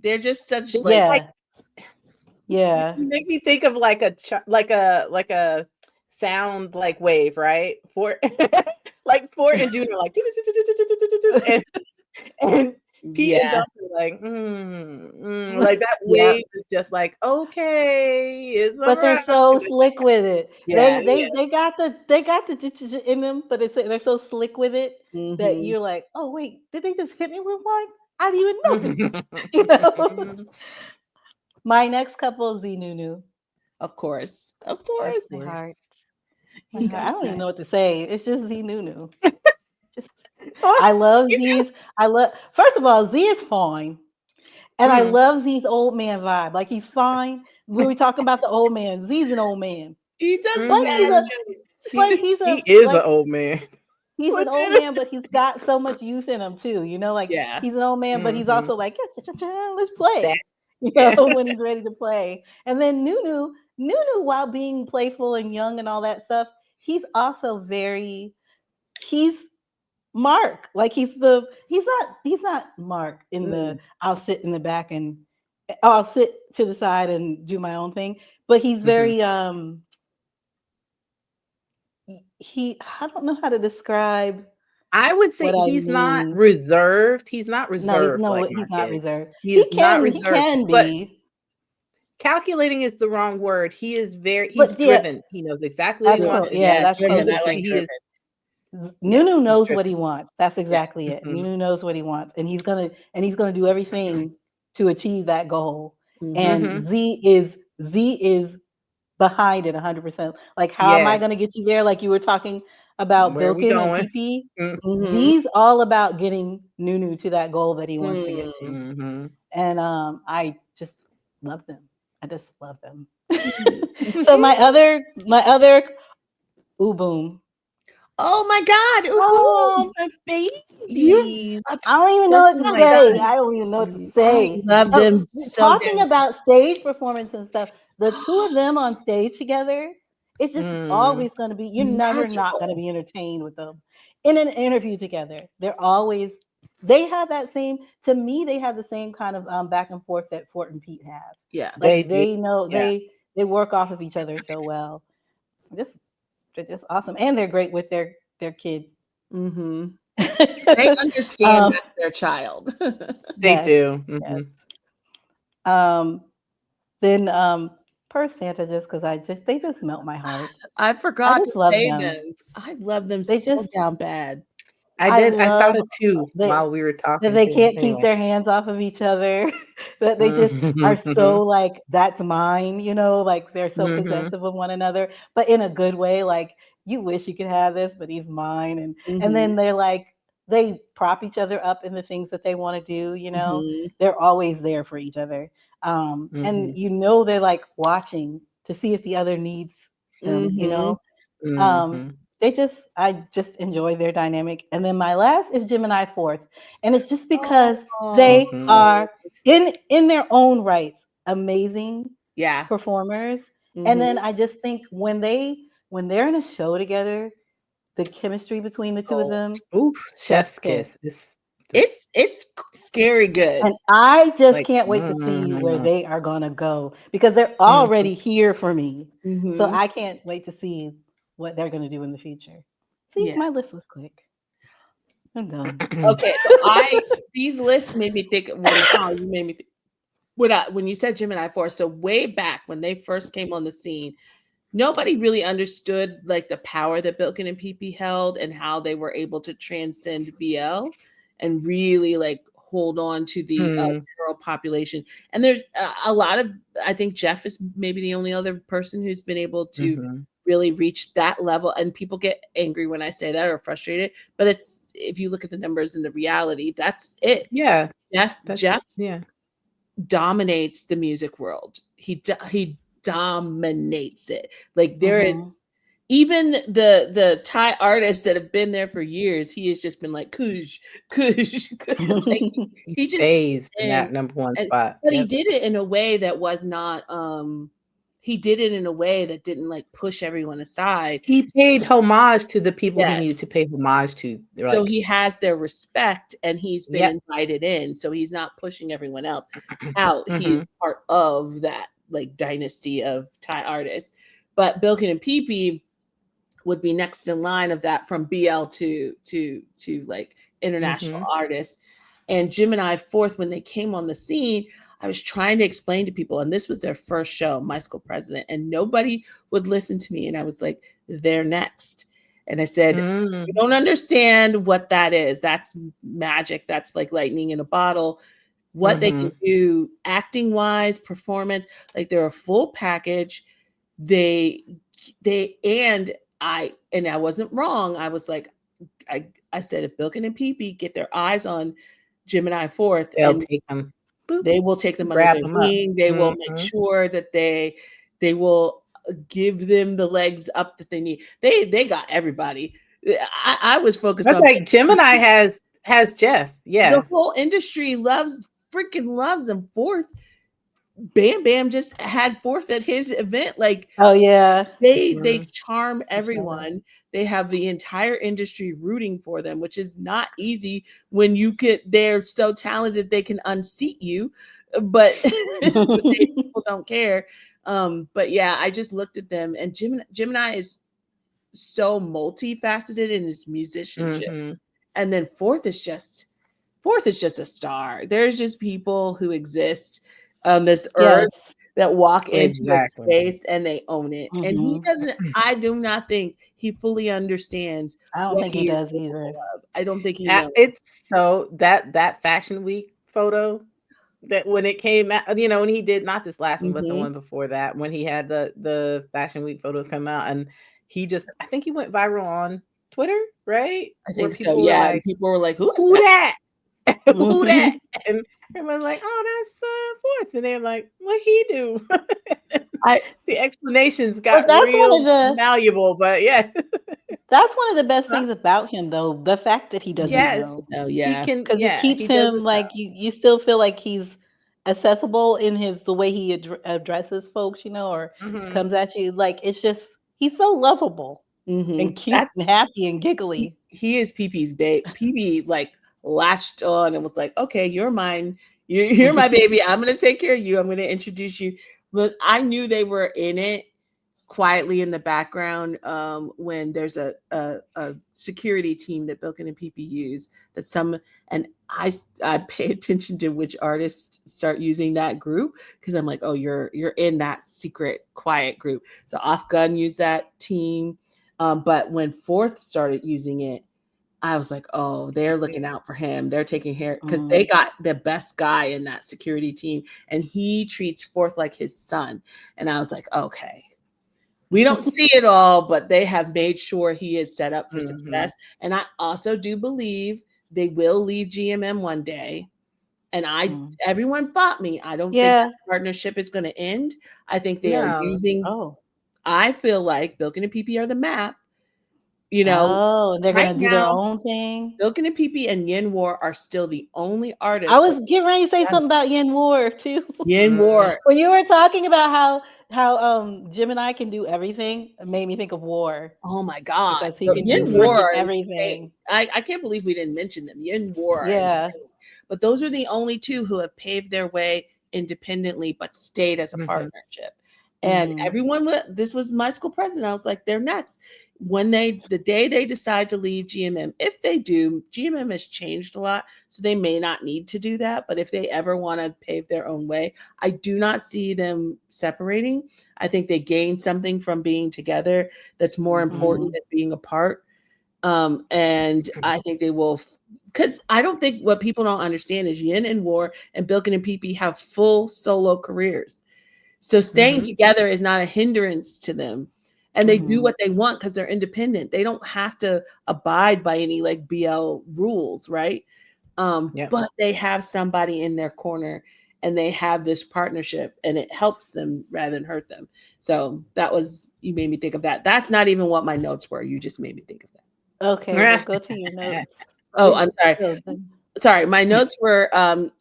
they're just such It's like like Yeah, you make me think of like a sound like wave, right? For like Fort and June are like and and Pete and yeah, Dunk are like, like that yeah. wave is just like, okay, it's all But they're right. so slick with it. yeah. They got the in them, but they're so slick with it that Mhm. you're like, oh wait, did they just hit me with one? I didn't even notice. You know. My next couple is Nunu. Of course, of That's course. my heart. My You heart. got I don't even that. know what to say. It's just Nunu. Just Oh, I love Z's. First of all, Z is fine. And I mm, love Z's old man vibe. Like he's fine. When we talking about the old man, Z's an old man. He does But dad he's mhm. a jokes. but he's He a is an like old man. he's an old man, but he's got so much youth in him too. You know, like Yeah. he's an old man, but he's Mhm. also like, let's Sad. play. You Yeah. know, when he's ready to play. And then Nunu, while being playful and young and all that stuff, he's also he's Mark. Like he's not Mark in the Mm. I'll sit in the back and I'll sit to the side and do my own thing. But he's Mhm. very I don't know how to describe I would say what I he's not mean. reserved. He's not No, reserved like he's Mark not is. reserved. He is not He reserved, can but be, calculating is the wrong word. He's but yeah, driven. He knows exactly what he that's Good. cool. wants to Yeah, do. Yeah, that's driven. And I closer like to he is, driven. yeah, Nunu he's knows what driven. he wants. That's Yes. exactly it. Mhm. Nunu knows what he wants, and he's gonna do everything to achieve that goal. Mhm. And Mhm. Z is behind it 100%. Like, how am I Yes. gonna get you there? Like you were talking about Where are we Bilkin and going? PP. Mm. Mhm. Z's all about getting Nunu to that goal that he wants to get to. Mm. Mhm. And I just love them. I just love them. So Mhm. my other boom. Oh my God, Oh, Ubu! my You're babies. I don't even know That's what to my say. son. I don't even know what to I say. love Oh, them so talking damn about stage performance and stuff, the two of them on stage together, it's just Mm. always going to be, you're never not going to magical. be entertained with them. In an interview together, they have that same, to me, they have the same kind of back and forth that Fort and Pete have. Yeah. They Like do. they know, Yeah. they work off of each other so well. Just, they're just awesome. And they're great with their kid. Mhm. They understand um, that's their child. They yes, do. yes. Mhm. Then per Santa, just because they just melt my heart. I I forgot to just love say them. them. I love them They so just down bad. I I thought love of 2 that while we were that talking they too. can't keep Anyway. their hands off of each other. That they just are so Mhm. like, that's mine, like they're so Mhm. possessive of one another, but in a good way. Like, you wish you could have this, but he's mine. And then Mhm. they're like, they prop each other up in the things that they want to do. Mhm. They're always there for each other. And Mhm. they're like watching to see if the other needs them. Mhm. Um, Mhm. I just enjoy their dynamic. And then my last is Gemini fourth. And it's just because Oh. they Mhm. are in their own rights amazing Yeah. performers. And Mhm. then I just think when they're in a show together, the chemistry between the two of Oh, them, Oof, chef's chef's kiss. kiss. This it's scary good. And I just like, can't wait to see where they are gonna go because they're Mhm. already here for me. So Mhm. I can't wait to see what they're gonna do in the future. See, Yeah. my list was quick. I'm done. Okay, so these lists made me think now you made me think when you said Gemini 4, so way back when they first came on the scene, nobody really understood like the power that Bilkin and PP held and how they were able to transcend BL and really like hold on to the Mm. general population. And there's a lot of, I think Jeff is maybe the only other person who's been able to Mhm. really reach that level. And people get angry when I say that or frustrated, but it's, if you look at the numbers and the reality, that's it. Yeah. Jeff yeah. dominates the music world. He dominates it. Like there is even the Thai artists that have been there for years. He has just been like kush, kush, kush. Like He he just stays in and that number one and spot. but he did it in a way that was not he did it in a way that didn't like push everyone aside. He paid homage to the people he Yes. needed to pay homage to. So he has their respect and he's been Yep. invited in. So he's not pushing everyone else out. He's part of that like dynasty of Thai artists. But Bilkin and Pee would be next in line of that from BL to like international artists. And Jim and I fourth, when they came on the scene, I was trying to explain to people, and this was their first show, My School President, and nobody would listen to me. And I was like, they're next. And I said, you don't understand what that is. That's magic. That's like lightning in a bottle. What they can do acting wise, performance, like they're a full package. I wasn't wrong. I was like, I said, if Bilkin and Pee get their eyes on Jim and I fourth, they'll take them. They will take them under their wing. They will make sure that they will give them the legs up that they need. They got everybody. I was focused on like Gemini has Jeff. Yeah. The whole industry loves him. Fourth, Bam Bam just had fourth at his event. Like, oh yeah, they charm everyone. They have the entire industry rooting for them, which is not easy when they're so talented they can unseat you, but people don't care. But yeah, I just looked at them, and Gemini is so multifaceted in his musicianship. And then fourth is just a star. There's just people who exist on this earth that walk into a space and they own it. And he doesn't, I do not think he fully understands. I don't think he does either. I don't think he knows. It's so that Fashion Week photo that when it came out, when he did not this last one, but the one before that, when he had the Fashion Week photos come out, and I think he went viral on Twitter, right? I think so. Yeah. Like, people were like, who that? Who that? And everyone's like, oh, that's Fourth. And they're like, what he do? The explanations got real malleable, but yeah. That's one of the best things about him, though. The fact that he doesn't know. Oh, yeah. Because it keeps him like you still feel like he's accessible in the way he addresses folks, or comes at you. Like, it's just, he's so lovable and cute and happy and giggly. He is Pee-Pee's babe. Pee-Pee like latched on and was like, okay, you're mine. You're my baby. I'm going to take care of you. I'm going to introduce you. But I knew they were in it quietly in the background when there's a security team that Bilkin and Pee-Pee use and I pay attention to which artists start using that group because I'm like, oh, you're in that secret quiet group. So Off Gun used that team. But when Fourth started using it, I was like, oh, they're looking out for him. They're taking care because they got the best guy in that security team and he treats Fourth like his son. And I was like, okay, we don't see it all, but they have made sure he is set up for success. And I also do believe they will leave GMM one day. And everyone fought me. I don't think that partnership is going to end. I think they are using, I feel like Bilkin and Pee-Pee are the map. They're going to do their own thing. Bilkin and Pee-Pee and Yin War are still the only artists. I was getting ready to say something about Yin War too. Yin War. When you were talking about how Gemini can do everything, it made me think of War. Oh my God. Because he can Yin do War everything. I can't believe we didn't mention them. Yin War. Yeah. But those are the only two who have paved their way independently but stayed as a partnership. And everyone, this was My School President. I was like, they're next. The day they decide to leave GMM, if they do, GMM has changed a lot, so they may not need to do that. But if they ever want to pave their own way, I do not see them separating. I think they gain something from being together that's more important than being apart. And I think they will, because I don't think what people don't understand is Yin and War and Bilkin and Pee-Pee have full solo careers. So staying together is not a hindrance to them. And they do what they want because they're independent. They don't have to abide by any like BL rules, right? But they have somebody in their corner and they have this partnership and it helps them rather than hurt them. So you made me think of that. That's not even what my notes were. You just made me think of that. Okay, well, go to your notes. Oh, I'm sorry. Sorry, my notes were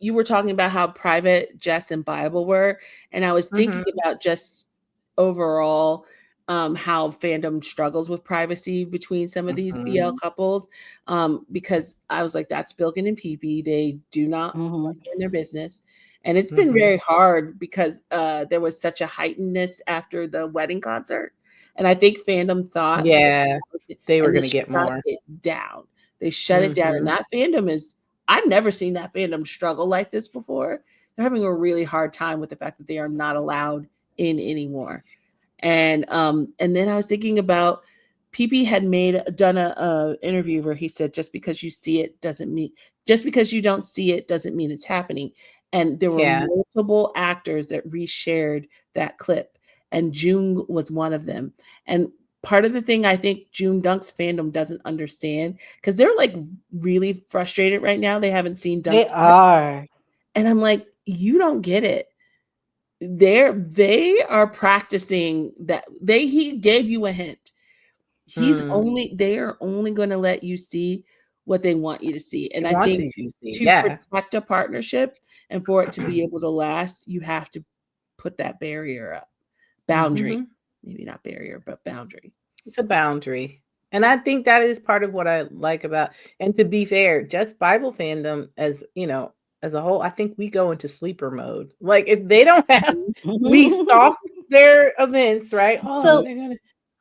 you were talking about how private Jess and Bible were, and I was thinking about just overall how fandom struggles with privacy between some of these BL couples, because I was like, that's Bilkin and PP. They do not want in their business, and it's been very hard because there was such a heightenedness after the wedding concert, and I think fandom thought they were going to get more it down. They shut it down, and that fandom is. I've never seen that fandom struggle like this before. They're having a really hard time with the fact that they are not allowed in anymore. And then I was thinking about PP had done a interview where he said, just because you don't see it doesn't mean it's happening. And there were multiple actors that reshared that clip, and June was one of them. And part of the thing I think June Dunk's fandom doesn't understand, because they're like really frustrated right now. They haven't seen Dunk's. They are. And I'm like, you don't get it. They are practicing that. He gave you a hint. They are only going to let you see what they want you to see. And I think to protect a partnership and for it to be able to last, you have to put that barrier up. Boundary. Maybe not barrier, but boundary. It's a boundary. And I think that is part of what I like about, and to be fair, just Bible fandom as a whole, I think we go into sleeper mode. Like if they don't have, we stalk their events, right? Oh, so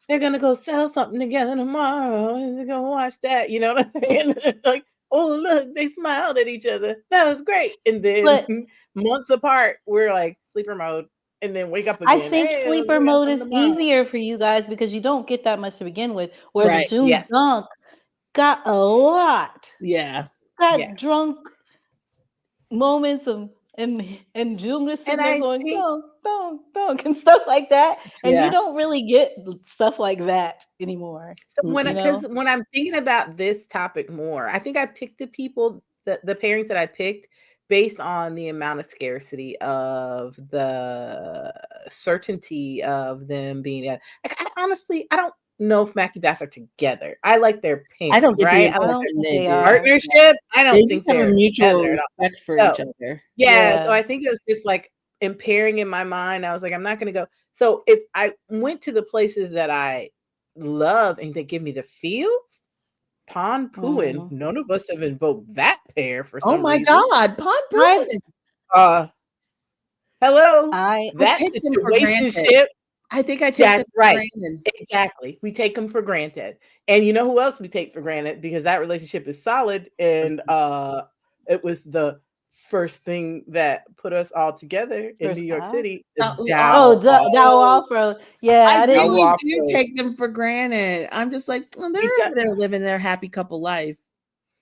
they're gonna go sell something together tomorrow, and they're gonna watch that. You know what I mean? Like, oh look, they smiled at each other. That was great. And then months apart, we're like sleeper mode. And then wake up again. I think sleeper mode is easier for you guys because you don't get that much to begin with. Whereas June Dunk got a lot. Yeah. Got drunk moments of and June was sitting there going, don't, and stuff like that. And you don't really get stuff like that anymore. So when I'm thinking about this topic more, I think I picked the people, the pairings that I picked based on the amount of scarcity of the certainty of them being like, I don't know if Mackie Bass are together. I like their pairing. I don't think right? I like their partnership. I don't think they have a mutual respect for each other. Yeah, so I think it was just like impairing in my mind. I was like, I'm not going to go. So if I went to the places that I love and they give me the feels, Pon Puin, none of us have invoked that pair for some reason. Oh my God, Pon Puin. Hello. I take them for granted. I think I take them for granted. Exactly. We take them for granted. And you know who else we take for granted? Because that relationship is solid. And it was the first thing that put us all together in New York City. Dow Afro. Yeah, I really do take them for granted. I'm just like, they're living their happy couple life.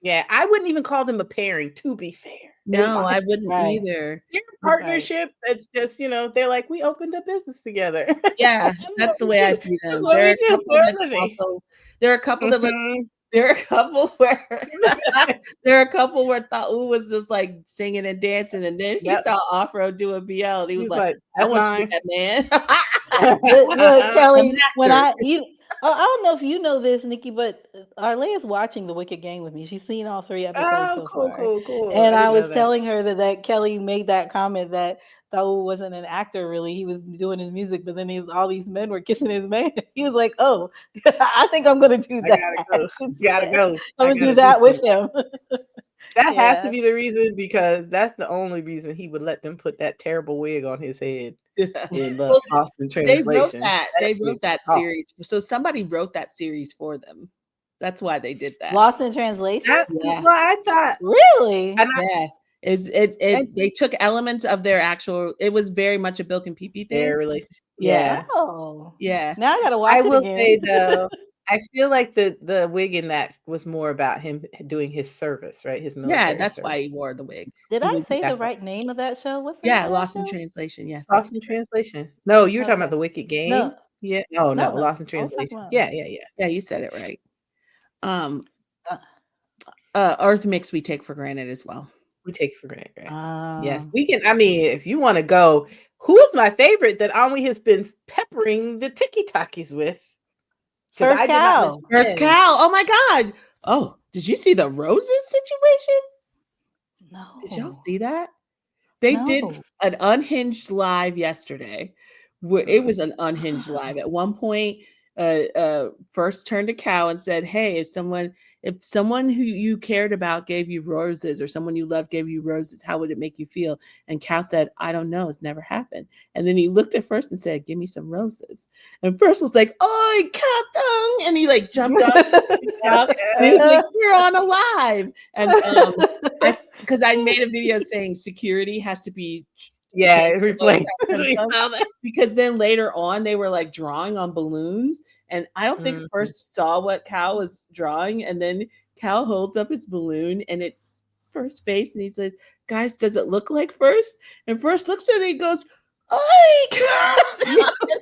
Yeah, I wouldn't even call them a pairing, to be fair. No, I wouldn't either. Their partnership, it's just, they're like, we opened a business together. Yeah, that's the way I see them. There are a couple where Thau was just like singing and dancing, and then he saw Afro do a BL, and he was like, I want to be that man. Look, Kelly, I don't know if you know this, Nikki, but Arlea's watching The Wicked Game with me. She's seen all 3 episodes so far. Cool. And I was telling her that Kelly made that comment that Thau wasn't an actor, really. He was doing his music, but then all these men were kissing his man. He was like, oh, I think I'm going to do that. Gotta go. I'm going to do that with him. That has to be the reason, because that's the only reason he would let them put that terrible wig on his head in the Austin translation. They wrote that series. So somebody wrote that series for them. That's why they did that. Lost in Translation? Well, I thought. Really? They took elements of their actual, it was very much a Bilk and PP thing. Their relationship. Yeah. Oh. Yeah. Now I got to watch it again. I will say, though, I feel like the wig in that was more about him doing his service, right? His military. Yeah, that's why he wore the wig. Did I say the right name of that show? What's the name? Lost in Translation. Yes. Lost in Translation. No, you were talking about The Wicked Game. No. Yeah. No, Lost in Translation. Yeah. Yeah, you said it right. Earth mix we take for granted as well. We take it for granted, guys. Yes, we can. I mean, if you want to go, who is my favorite that Anwei has been peppering the tiki-takis with? Because First I did not cow. mention First him. cow. Oh my God. Oh, did you see the roses situation? No. Did y'all see that? They did No. an unhinged live yesterday. It was an unhinged live. At one point, first turned to Cow and said, "Hey, if someone who you cared about gave you roses, or someone you loved gave you roses, how would it make you feel?" And Cow said, "I don't know. It's never happened." And then he looked at First and said, "Give me some roses." And First was like, "Oh, Cow," and he like jumped up. And he was like, "You're on a live." And because I made a video saying security has to be replay. because then later on they were like drawing on balloons, and I don't think First saw what Cal was drawing, and then Cal holds up his balloon and it's First face, and he says, "Guys, does it look like First?" And First looks at it and he goes, "Oh, Cal!"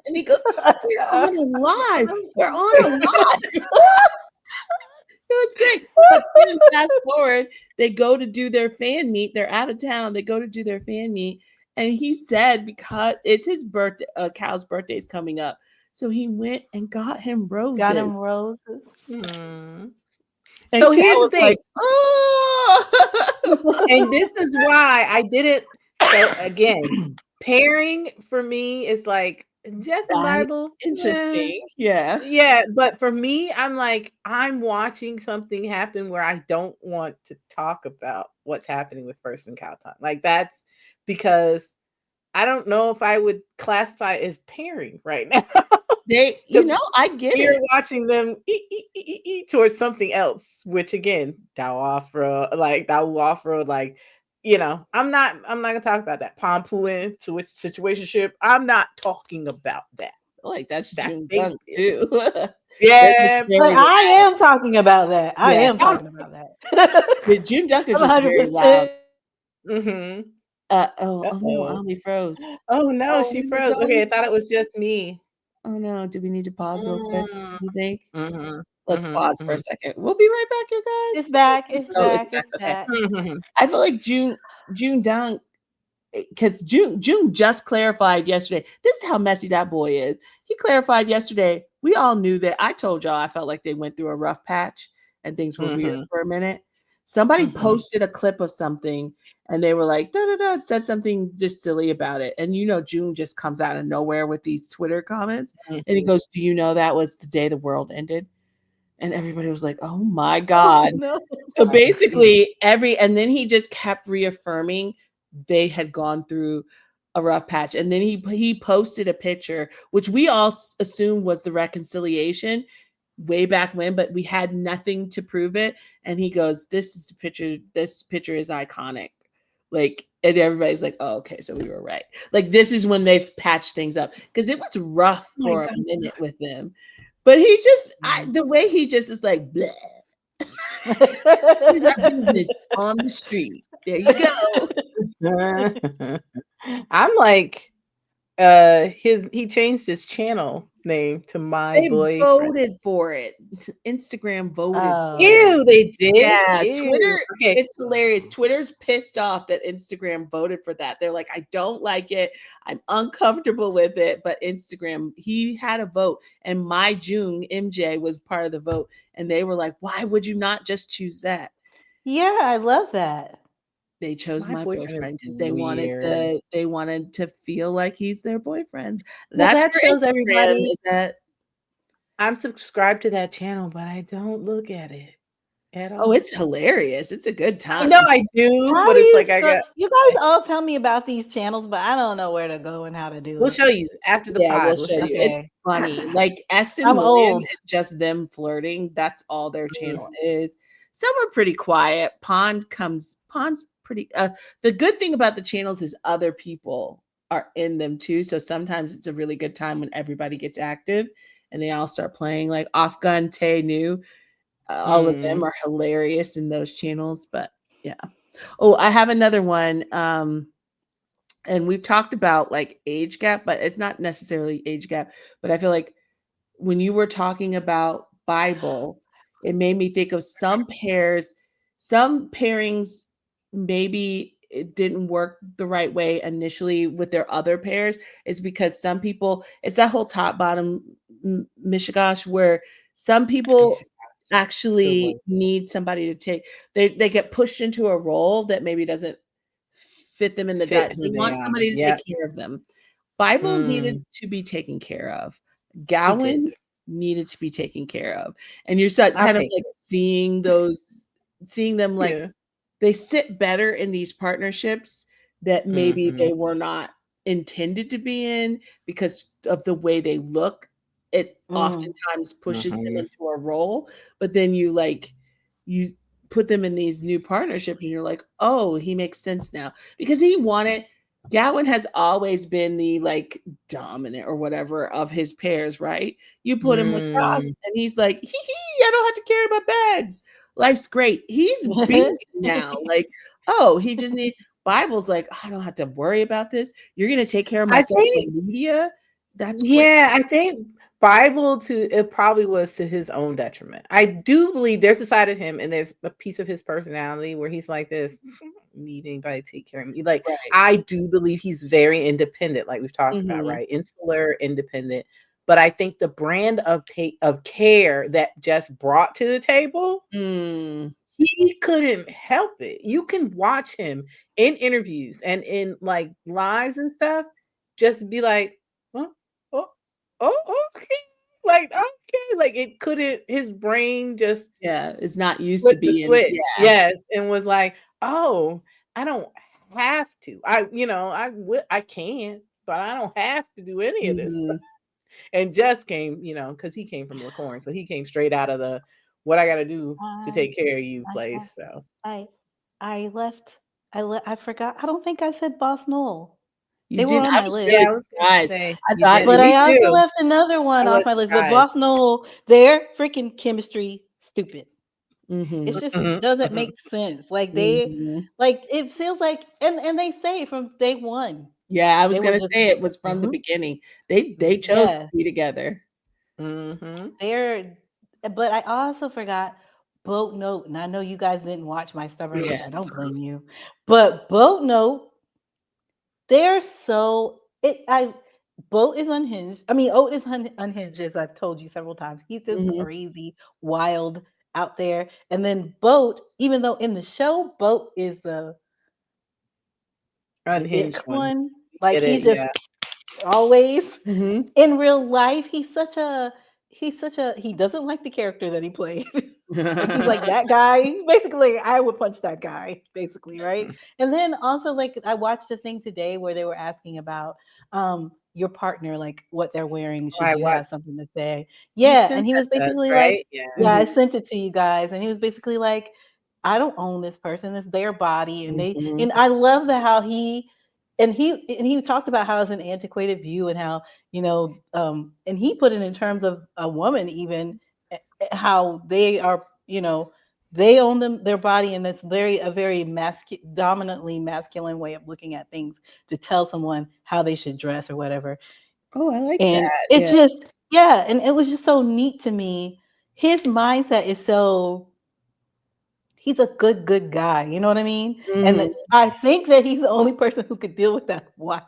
And he goes, "We're on a live. We're on a live." It was great. But then fast forward, they go to do their fan meet. They're out of town. They go to do their fan meet. And he said, because it's his birthday, Cal's birthday is coming up. So he went and got him roses. Got him roses. And so here's the thing. Like, oh! And this is why I didn't. So again, pairing for me is like Justin Bible. Interesting. Yeah. Yeah. But for me, I'm like, I'm watching something happen where I don't want to talk about what's happening with First and Cowton. Like that's because I don't know if I would classify as pairing right now. I get it. You're watching them towards something else, which again, that will offer like, I'm not gonna talk about that. Pompuin to which situationship. I'm not talking about that. Like that's June Dunk too. Yeah, but I am talking about that. I am talking about that. The June Dunk is just very loud. Oh no, Omni froze. Oh no, she froze. Okay, I thought it was just me. Oh no, do we need to pause real quick? You think? Let's pause for a second. We'll be right back, you guys. It's back. It's back. It's back. It's Okay. back. I feel like June Dunk, because June just clarified yesterday. This is how messy that boy is. He clarified yesterday. We all knew that. I told y'all I felt like they went through a rough patch and things were weird for a minute. Somebody posted a clip of something and they were like, said something just silly about it. And June just comes out of nowhere with these Twitter comments. And he goes, "Do you know that was the day the world ended?" And everybody was like, "Oh my God." No. So basically and then he just kept reaffirming they had gone through a rough patch. And then he posted a picture, which we all assumed was the reconciliation way back when, but we had nothing to prove it. And he goes, this picture is iconic. Like, and everybody's like, "Oh, okay, so we were right." Like, this is when they patched things up, because it was rough for a minute with them. But he just, the way he just is like, bleh. Here's our business on the street. There you go. I'm like, he changed his channel name to My Boyfriend. Voted for it. Instagram voted. Ew, they did. Yeah, Twitter. Okay. It's hilarious. Twitter's pissed off that Instagram voted for that. They're like, "I don't like it. I'm uncomfortable with it." But Instagram, he had a vote, and My June MJ was part of the vote, and they were like, "Why would you not just choose that?" Yeah, I love that. They chose My Boyfriend because they wanted to feel like he's their boyfriend. That shows everybody that I'm subscribed to that channel, but I don't look at it at all. Oh, it's hilarious. It's a good time. No, I do, but it's like you guys all tell me about these channels, but I don't know where to go and how to do it. We'll show you after the pod. We'll show you. It's funny. Like Eston I'm Williams, old. it's just them flirting. That's all their channel is. Some are pretty quiet. Pond's pretty the good thing about the channels is other people are in them too. So sometimes it's a really good time when everybody gets active and they all start playing. Like Off Gun, Tay New, all of them are hilarious in those channels. But yeah. Oh, I have another one. And we've talked about like age gap, but it's not necessarily age gap. But I feel like when you were talking about Bible, it made me think of some pairs some pairings maybe it didn't work the right way initially with their other pairs is because some people, it's that whole top bottom mishigosh where some people actually need somebody to take, they get pushed into a role that maybe doesn't fit them in the Fit gut. who They they want are. somebody to Yep. take care of them. Bible needed Mm, to be taken care of. he Gowan did. needed to be taken care of. And you're I'll kind of take like it. seeing them like Yeah. they sit better in these partnerships that maybe Mhm. they were not intended to be in because of the way they look. It Mm. oftentimes pushes them Mhm. into a role, but then you put them in these new partnerships and you're like, oh, he makes sense now because Gowan has always been the like dominant or whatever of his pairs, right? You put him across Mm. and he's like, hee hee, I don't have to carry my bags. Life's great. He's big now. Like, oh, he just needs Bible's like, I don't have to worry about this. You're gonna take care of my I social think, media. That's great. yeah, I think Bible it probably was to his own detriment. I do believe there's a side of him and there's a piece of his personality where he's like this, "I don't need anybody to take care of me." Like, Right. I do believe he's very independent, like we've talked about, Mhm. right? Insular, independent. But I think the brand of care that Jess brought to the table, Mm. he couldn't help it. You can watch him in interviews and in like lives and stuff, just be like, oh, oh, okay. Like, okay. Like it couldn't, his brain just Yeah, it's not used to flipped the being switch. yeah. Yes. And was like, oh, I don't have to. I can, but I don't have to do any of this. Mhm. And just came, because he came from LaCorn. So he came straight out of the what I gotta do to I take care of you I place. So I I left. I forgot. I don't think I said Boss Noel. You They were did on I my was list. yeah, really I was gonna surprised. say I you thought did. But Me I also too. left another one I off was my list. But surprised. Boss Noel, their freaking chemistry, stupid. It's Mhm. just Mhm, doesn't mhm. make sense. Like Mhm. it feels like, and they say it from day one. Yeah, I was They were gonna just say it was from the mhm, beginning. They chose to yeah. be together. Mhm. They're but I also forgot Boat Note, and I know you guys didn't watch my stubborn Yeah. ass. I don't blame you. But Boat Note, they're so it I Boat is unhinged. I mean, Oat is unhinged, as I've told you several times. He's just Mhm. crazy, wild out there. And then Boat, even though in the show, Boat is the ick Unhinged one. one, You like get it, he's just yeah. always Mhm. in real life, he doesn't like the character that he played. Like he's like that guy. Basically, I would punch that guy, basically, right? And then also like I watched a thing today where they were asking about your partner, like what they're wearing, Oh, I should you have watched something to say? you Yeah. And sent he that was to us, basically like, right? Yeah. yeah, I Mhm. sent it to you guys. And he was basically like, I don't own this person, it's their body. Mhm. And I love that how he talked about how it's an antiquated view and how and he put it in terms of a woman even how they are they own their body, and that's a very dominantly masculine way of looking at things, to tell someone how they should dress or whatever. Oh, I like And that. it Yeah. just yeah, and it was just so neat to me. His mindset is so he's a good guy, you know what I mean? And Mhm. I think that he's the only person who could deal with that wild.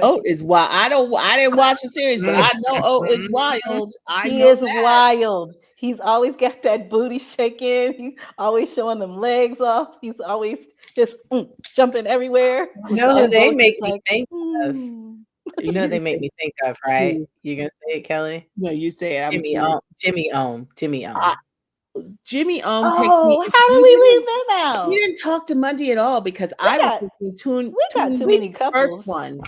Oat is wild. I didn't watch the series, but I know Oat is Mhm. wild. I He know is that. wild. He's always got that booty shaking. He's always showing them legs off. He's always just jumping everywhere. You Was know who all And they both make just me like, think of? mm. You know you're who gonna they make say me think of, right? who? You gonna say it, Kelly? No, you say it. I'm Jimmy curious. Ohm. Jimmy Ohm. Jimmy I, Ohm. Jimmy takes me. Oh, how did we leave them He out? didn't talk to Mundy at all because We I was got thinking we got tune too We many first couples. one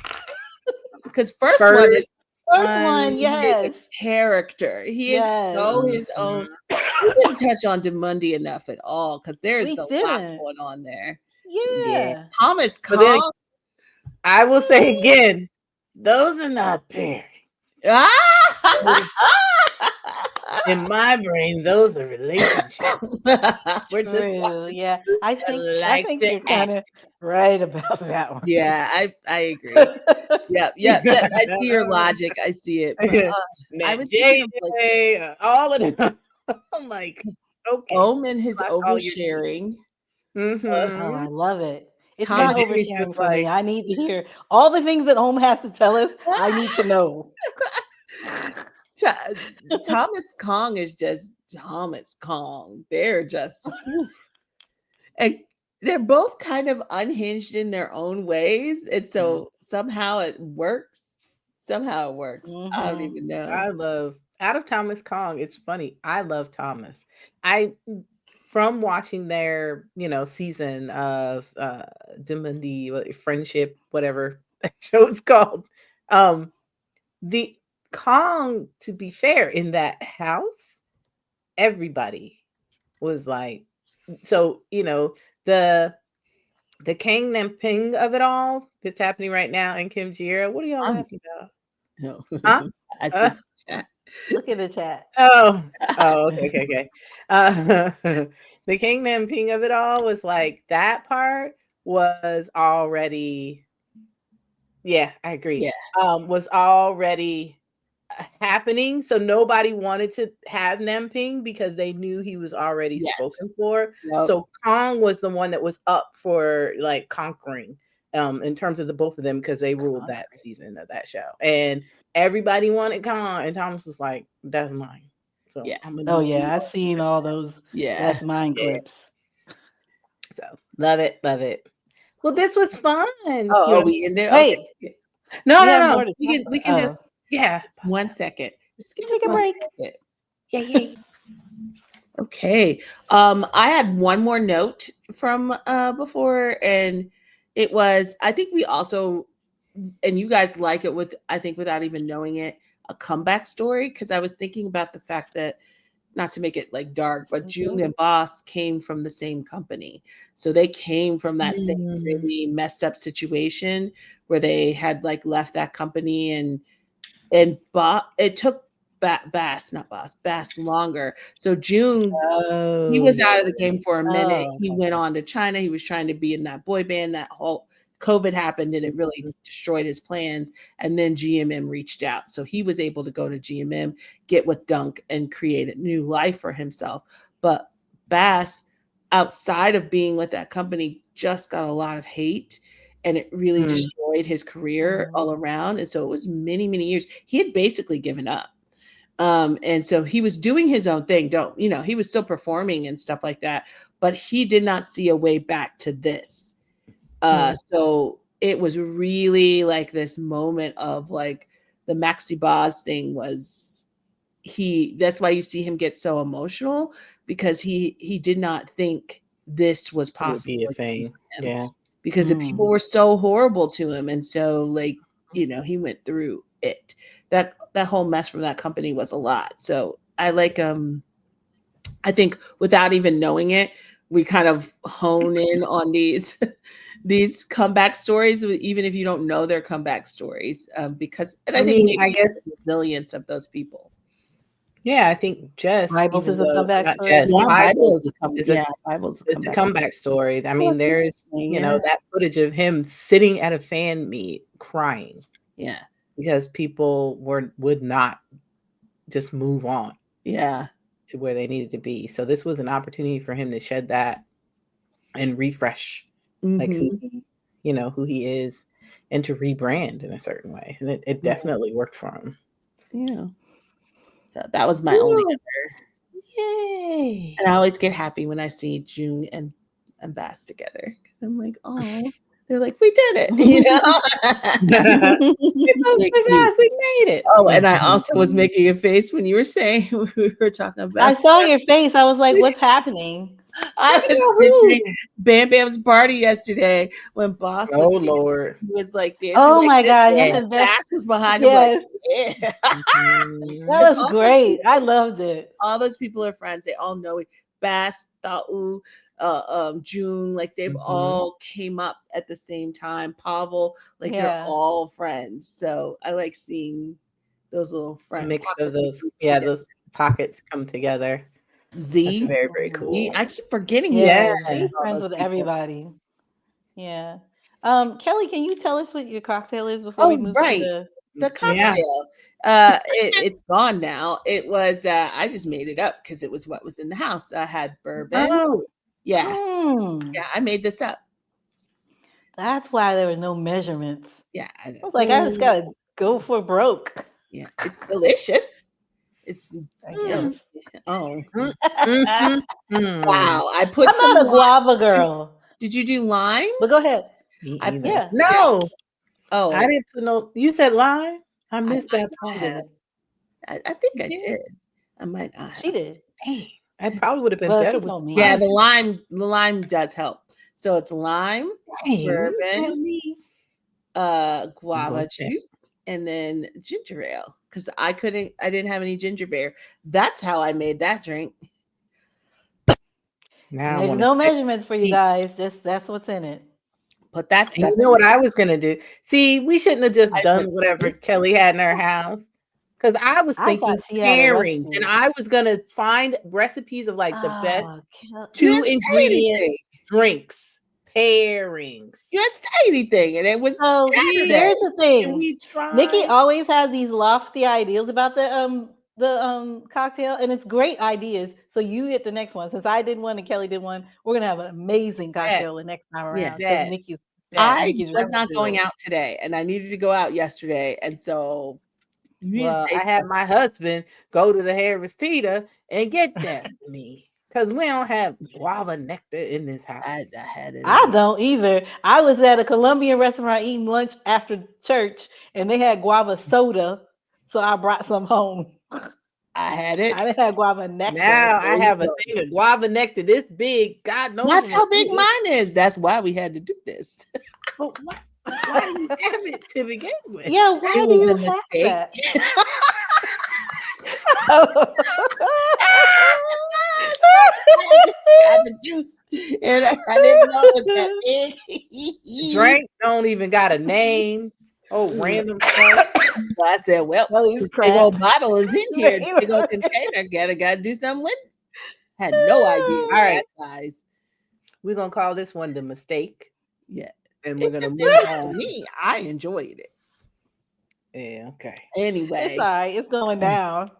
because first one is first First one. one, is a yes. character. He is Yes. so his own. Mhm. We didn't touch on Demundi enough at all because there's We a lot didn't. going on there. Yeah. Yeah. Thomas But then Kong. I will say again, those are not pairings. Ah! In my brain, those are relationships. We're just True. Yeah. I I like think to you're act. kind of right about that one. yeah, I agree. Yep, yep, yep. I see your logic. I see it. But I Matt was thinking of like JJ, all of them. I'm like, okay, Omen his clock all your T's. oversharing. Oh, I love it. It's not Jimmy's just oversharing for me. I need to hear all the things that Home has to tell us. I need to know. Thomas Kong is just Thomas Kong. They're just, and they're both kind of unhinged in their own ways, and so somehow it works. Somehow it works. I don't even know. I love out of Thomas Kong. It's funny. I love Thomas. From watching their season of Dimundi Friendship, whatever that show is called. The Kong, to be fair, in that house, everybody was like, so the Kang Nam Ping of it all that's happening right now in Kim Jira. What are y'all laughing about? No, Huh? I said chat. Look at the chat. Oh, okay. The King Nam Ping of it all was like that part was already, yeah, I agree. Yeah. Was already happening. So nobody wanted to have Namping because they knew he was already spoken for. Yep. So Kong was the one that was up for like conquering in terms of the both of them because they ruled that season of that show. And everybody wanted Kong, and Thomas was like, that's mine. So yeah. I've seen all those that's mine clips. So love it. Well, this was fun. Oh, we in there? Wait. Okay. No. We can just 1 second. Just give Take a break. Second. Yeah. Okay. I had one more note from before, and it was, I think we also, and you guys like it with, I think without even knowing it, a comeback story, because I was thinking about the fact that, not to make it like dark, but June and Boss came from the same company. So they came from that same really messed up situation where they had like left that company, and it took Bass longer. So June, he was out of the game for a minute. He went on to China. He was trying to be in that boy band. That whole COVID happened and it really destroyed his plans. And then GMM reached out. So he was able to go to GMM, get with Dunk, and create a new life for himself. But Bass, outside of being with that company, just got a lot of hate. And it really destroyed his career all around. And so it was many, many years. He had basically given up. And so he was doing his own thing. He was still performing and stuff like that, but he did not see a way back to this. So it was really like this moment of like the Maxi Boz thing was that's why you see him get so emotional, because he did not think this was possible. Be a thing. Yeah. Because the people were so horrible to him. And so like, he went through it. That whole mess from that company was a lot. So I like, I think without even knowing it, we kind of hone in on these comeback stories, even if you don't know their comeback stories, because, and I guess the resilience of those people. Yeah, I think Bibles is a comeback story. Bibles is a comeback story. I mean, there's that footage of him sitting at a fan meet crying. Yeah, because people would not just move on. Yeah, to where they needed to be. So this was an opportunity for him to shed that and refresh, like who he is, and to rebrand in a certain way. And it definitely worked for him. Yeah. So that was my only other. Yay! And I always get happy when I see June and Bass together, because I'm like, oh, they're like, we did it, we made it. Oh, and I also was making a face when you were saying we were talking about. I saw your face. I was like, what's happening? I was picturing Bam Bam's party yesterday when Boss was Lord. He was like dancing. Oh my God. And Bass was behind him. Yes. Like, yeah. That was great. I loved it. All those people are friends. They all know it. Bass, Tau, June, like they've all came up at the same time. Pavel, like they're all friends. So I like seeing those little friends. Mix of those, those pockets come together. Z, that's very, very cool. I keep forgetting. Yeah, friends with everybody. Yeah. Kelly, can you tell us what your cocktail is before we move to the cocktail? It's gone now. It was I just made it up because it was what was in the house. I had bourbon. Yeah. Mm. Yeah, I made this up. That's why there were no measurements. Yeah. I was like, I just gotta go for broke. Yeah, it's delicious. It's I guess. oh Mhm. wow. I put I'm some not a lime. guava girl. Did you do lime? But go ahead. Me I either. Yeah. No, Oh, I didn't put no. You said lime. I I missed might that part have. of it. I think You I did? did. I might not She have. did. Dang, I probably would have been Well, better she with told me. Yeah, lime. the lime does help. So it's lime, Dang, you tell bourbon, me. guava Okay. juice, and then ginger ale. Because I didn't have any ginger beer. That's how I made that drink. Now I There's want no to measurements for you see. guys. Just that's what's in it. Put that And stuff you in know what there. I was gonna do? See, we shouldn't have just I done put whatever sweet. Kelly had in her house. Because I was I thinking thought she had a pairings, and recipe. I was gonna find recipes of like the best Oh, You 2 didn't say ingredient anything. drinks pairings. You didn't say anything, and it was so Saturday. here's the And thing. we Nikki tried. always has these lofty ideas about the cocktail, and it's great ideas. So you hit the next one. Since I did one and Kelly did one, we're gonna have an amazing Bet, cocktail the next time Yeah. around because bet, Nikki's bet. I Nikki's was not going responsibility. out today, and I needed to go out yesterday, and so you need to Well, say I had stuff. my husband go to the Harris Teeter and get that for me. Because we don't have guava nectar in this house. I had it. I don't either. I was at a Colombian restaurant eating lunch after church, and they had guava soda, so I brought some home. I had it. I didn't have guava nectar. Now I There you have a go. thing of guava nectar this big. God knows That's what how big it is. mine is. That's why we had to do this. But why do you have it to begin with? Yeah, why It do was you a have mistake. that? Got the juice, and I didn't know it was that big. Drink don't even got a name. Oh, random stuff. So I said, "Well, Kelly's this big old crap. bottle is in here, big old container. Gotta do something with it." Had no idea. All right. That size. We're gonna call this one the mistake. Yeah, And we're it's gonna move delicious to on. me. I enjoyed it. Yeah, okay. Anyway, It's all right. It's going down.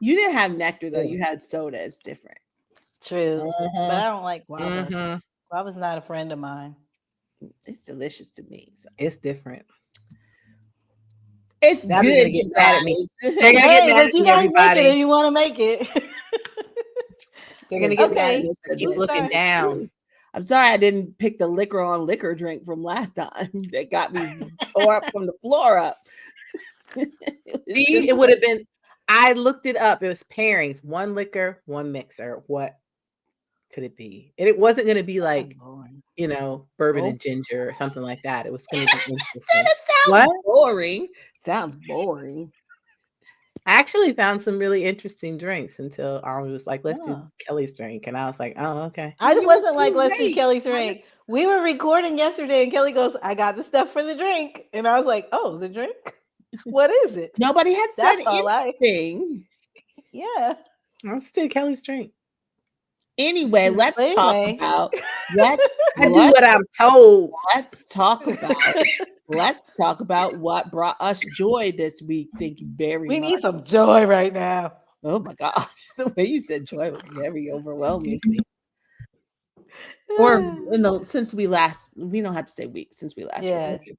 you didn't have nectar though. Yeah. You had soda. It's different. True. But I Mhm, don't like guava. mhm. Guava's not a friend of mine. It's delicious to me. So. It's different. It's Now they're good, gonna get you mad at me. guys. They're gonna get Hey, mad but at you me, guys make it everybody. if you want to make it. They're gonna get mad at Okay. me. I keep Who's looking that? down. I'm sorry I didn't pick the liquor on liquor drink from last time. That got me tore up from the floor up. See, it would have been. I looked it up. It was pairings: 1 liquor, 1 mixer. What could it be? And it wasn't going to be like, bourbon and ginger or something like that. It was going to be interesting. It sounds What? boring. Sounds boring. I actually found some really interesting drinks until Army was like, "Let's do Kelly's drink," and I was like, "Oh, okay." I You wasn't were like, too let's do late. Kelly's drink. We were recording yesterday, and Kelly goes, "I got the stuff for the drink," and I was like, "Oh, the drink? What is it?" Nobody has said That's all anything. Yeah. Let's do Kelly's drink. Anyway, let's talk Anyway. about I do what I'm told. Let's talk about what brought us joy this week. Thank you very We much. need some joy right now. Oh my gosh, the way you said joy was very overwhelming. Or since we don't have to say week since we last recorded.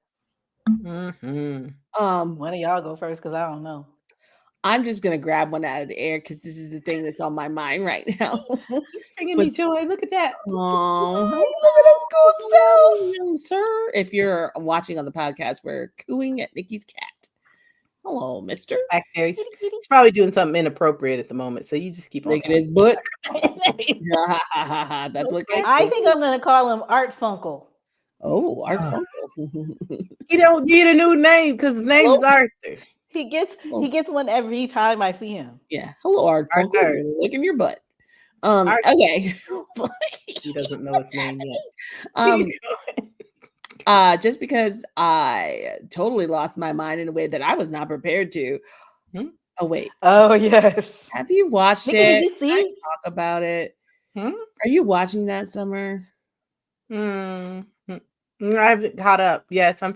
Mm-hmm. One of y'all go first because I don't know. I'm just gonna grab one out of the air because this is the thing that's on my mind right now. He's bringing me joy. Look at that. Oh, sir. If you're watching on the podcast, we're cooing at Nikki's cat. Hello, mister. Back there. He's probably doing something inappropriate at the moment, so you just keep on making his butt. That's what I think I'm gonna call him Art Funkle. Oh, Art Funkle. He don't need a new name because his name is Arthur. He gets one every time I see him. Yeah. Hello, Art Funkle. Licking your butt. Okay. He doesn't know his name yet. Just because I totally lost my mind in a way that I was not prepared to. Oh wait. Oh yes. Have you watched Nikki, it? did you see? Can I talk about it? Are you watching that, Summer? I haven't caught up. Yes, I'm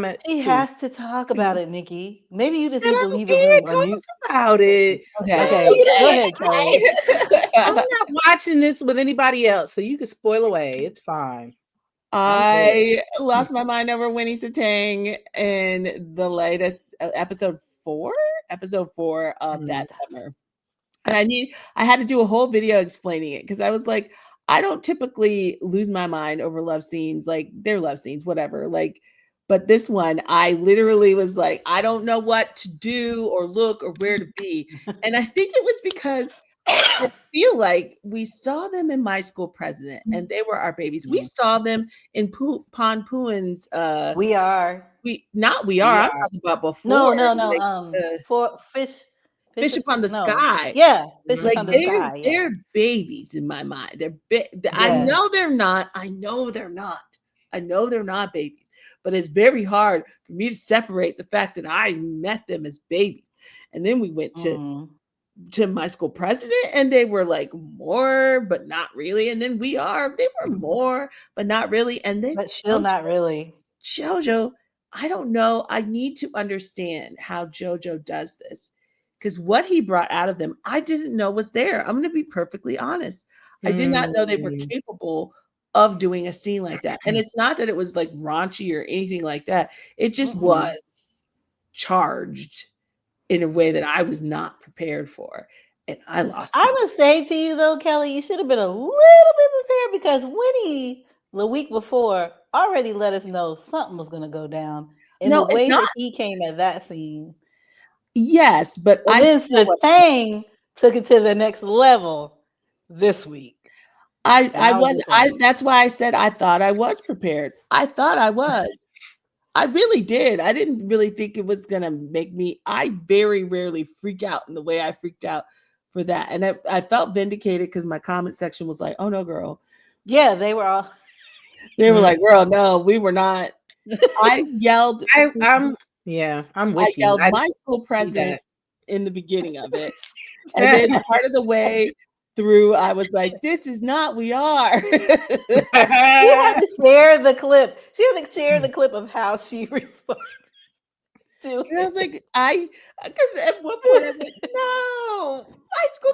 at. He has to talk about it, Nikki. Maybe you just need to leave the room. Talk about it. Okay. Go ahead, Kelly. I'm not watching this with anybody else, so you can spoil away. It's fine. I lost my mind over Winnie Satang in the latest episode 4 of that summer. And I had to do a whole video explaining it because I was like, I don't typically lose my mind over love scenes. Like, they're love scenes, whatever. Like, but this one, I literally was like, I don't know what to do or look or where to be. And I think it was because I feel like we saw them in My School President and they were our babies. We saw them in Pon Puin's We Are. I'm talking about before. For Fish Upon the Sky. Yeah, Fish Like Upon the Sky. Yeah. They're babies in my mind. I know they're not. I know they're not babies. But it's very hard for me to separate the fact that I met them as babies. And then we went to My School President and they were like more, but not really. And then they were more, but not really. And then but still not really. JoJo, I don't know. I need to understand how JoJo does this. Because what he brought out of them, I didn't know was there. I'm going to be perfectly honest. I did not know they were capable of doing a scene like that. And it's not that it was like raunchy or anything like that. It just was charged in a way that I was not prepared for. And I lost it. I'm going to say to you, though, Kelly, you should have been a little bit prepared because Winnie, the week before, already let us know something was going to go down. And the way that he came at that scene. Yes, but then Satang took it to the next level this week. That's why I said I thought I was prepared. I thought I was. I really did. I didn't really think it was gonna make me. I very rarely freak out in the way I freaked out for that, and I felt vindicated because my comment section was like, "Oh no, girl." Yeah, they were all. They were like, "Girl, no, we were not." I yelled. I'm with you. I yelled My School President in the beginning of it. And then part of the way through, I was like, this is not We Are. She had to share the clip. She had to share the clip of how she responded to it. And I was like, because at one point I went, no, My School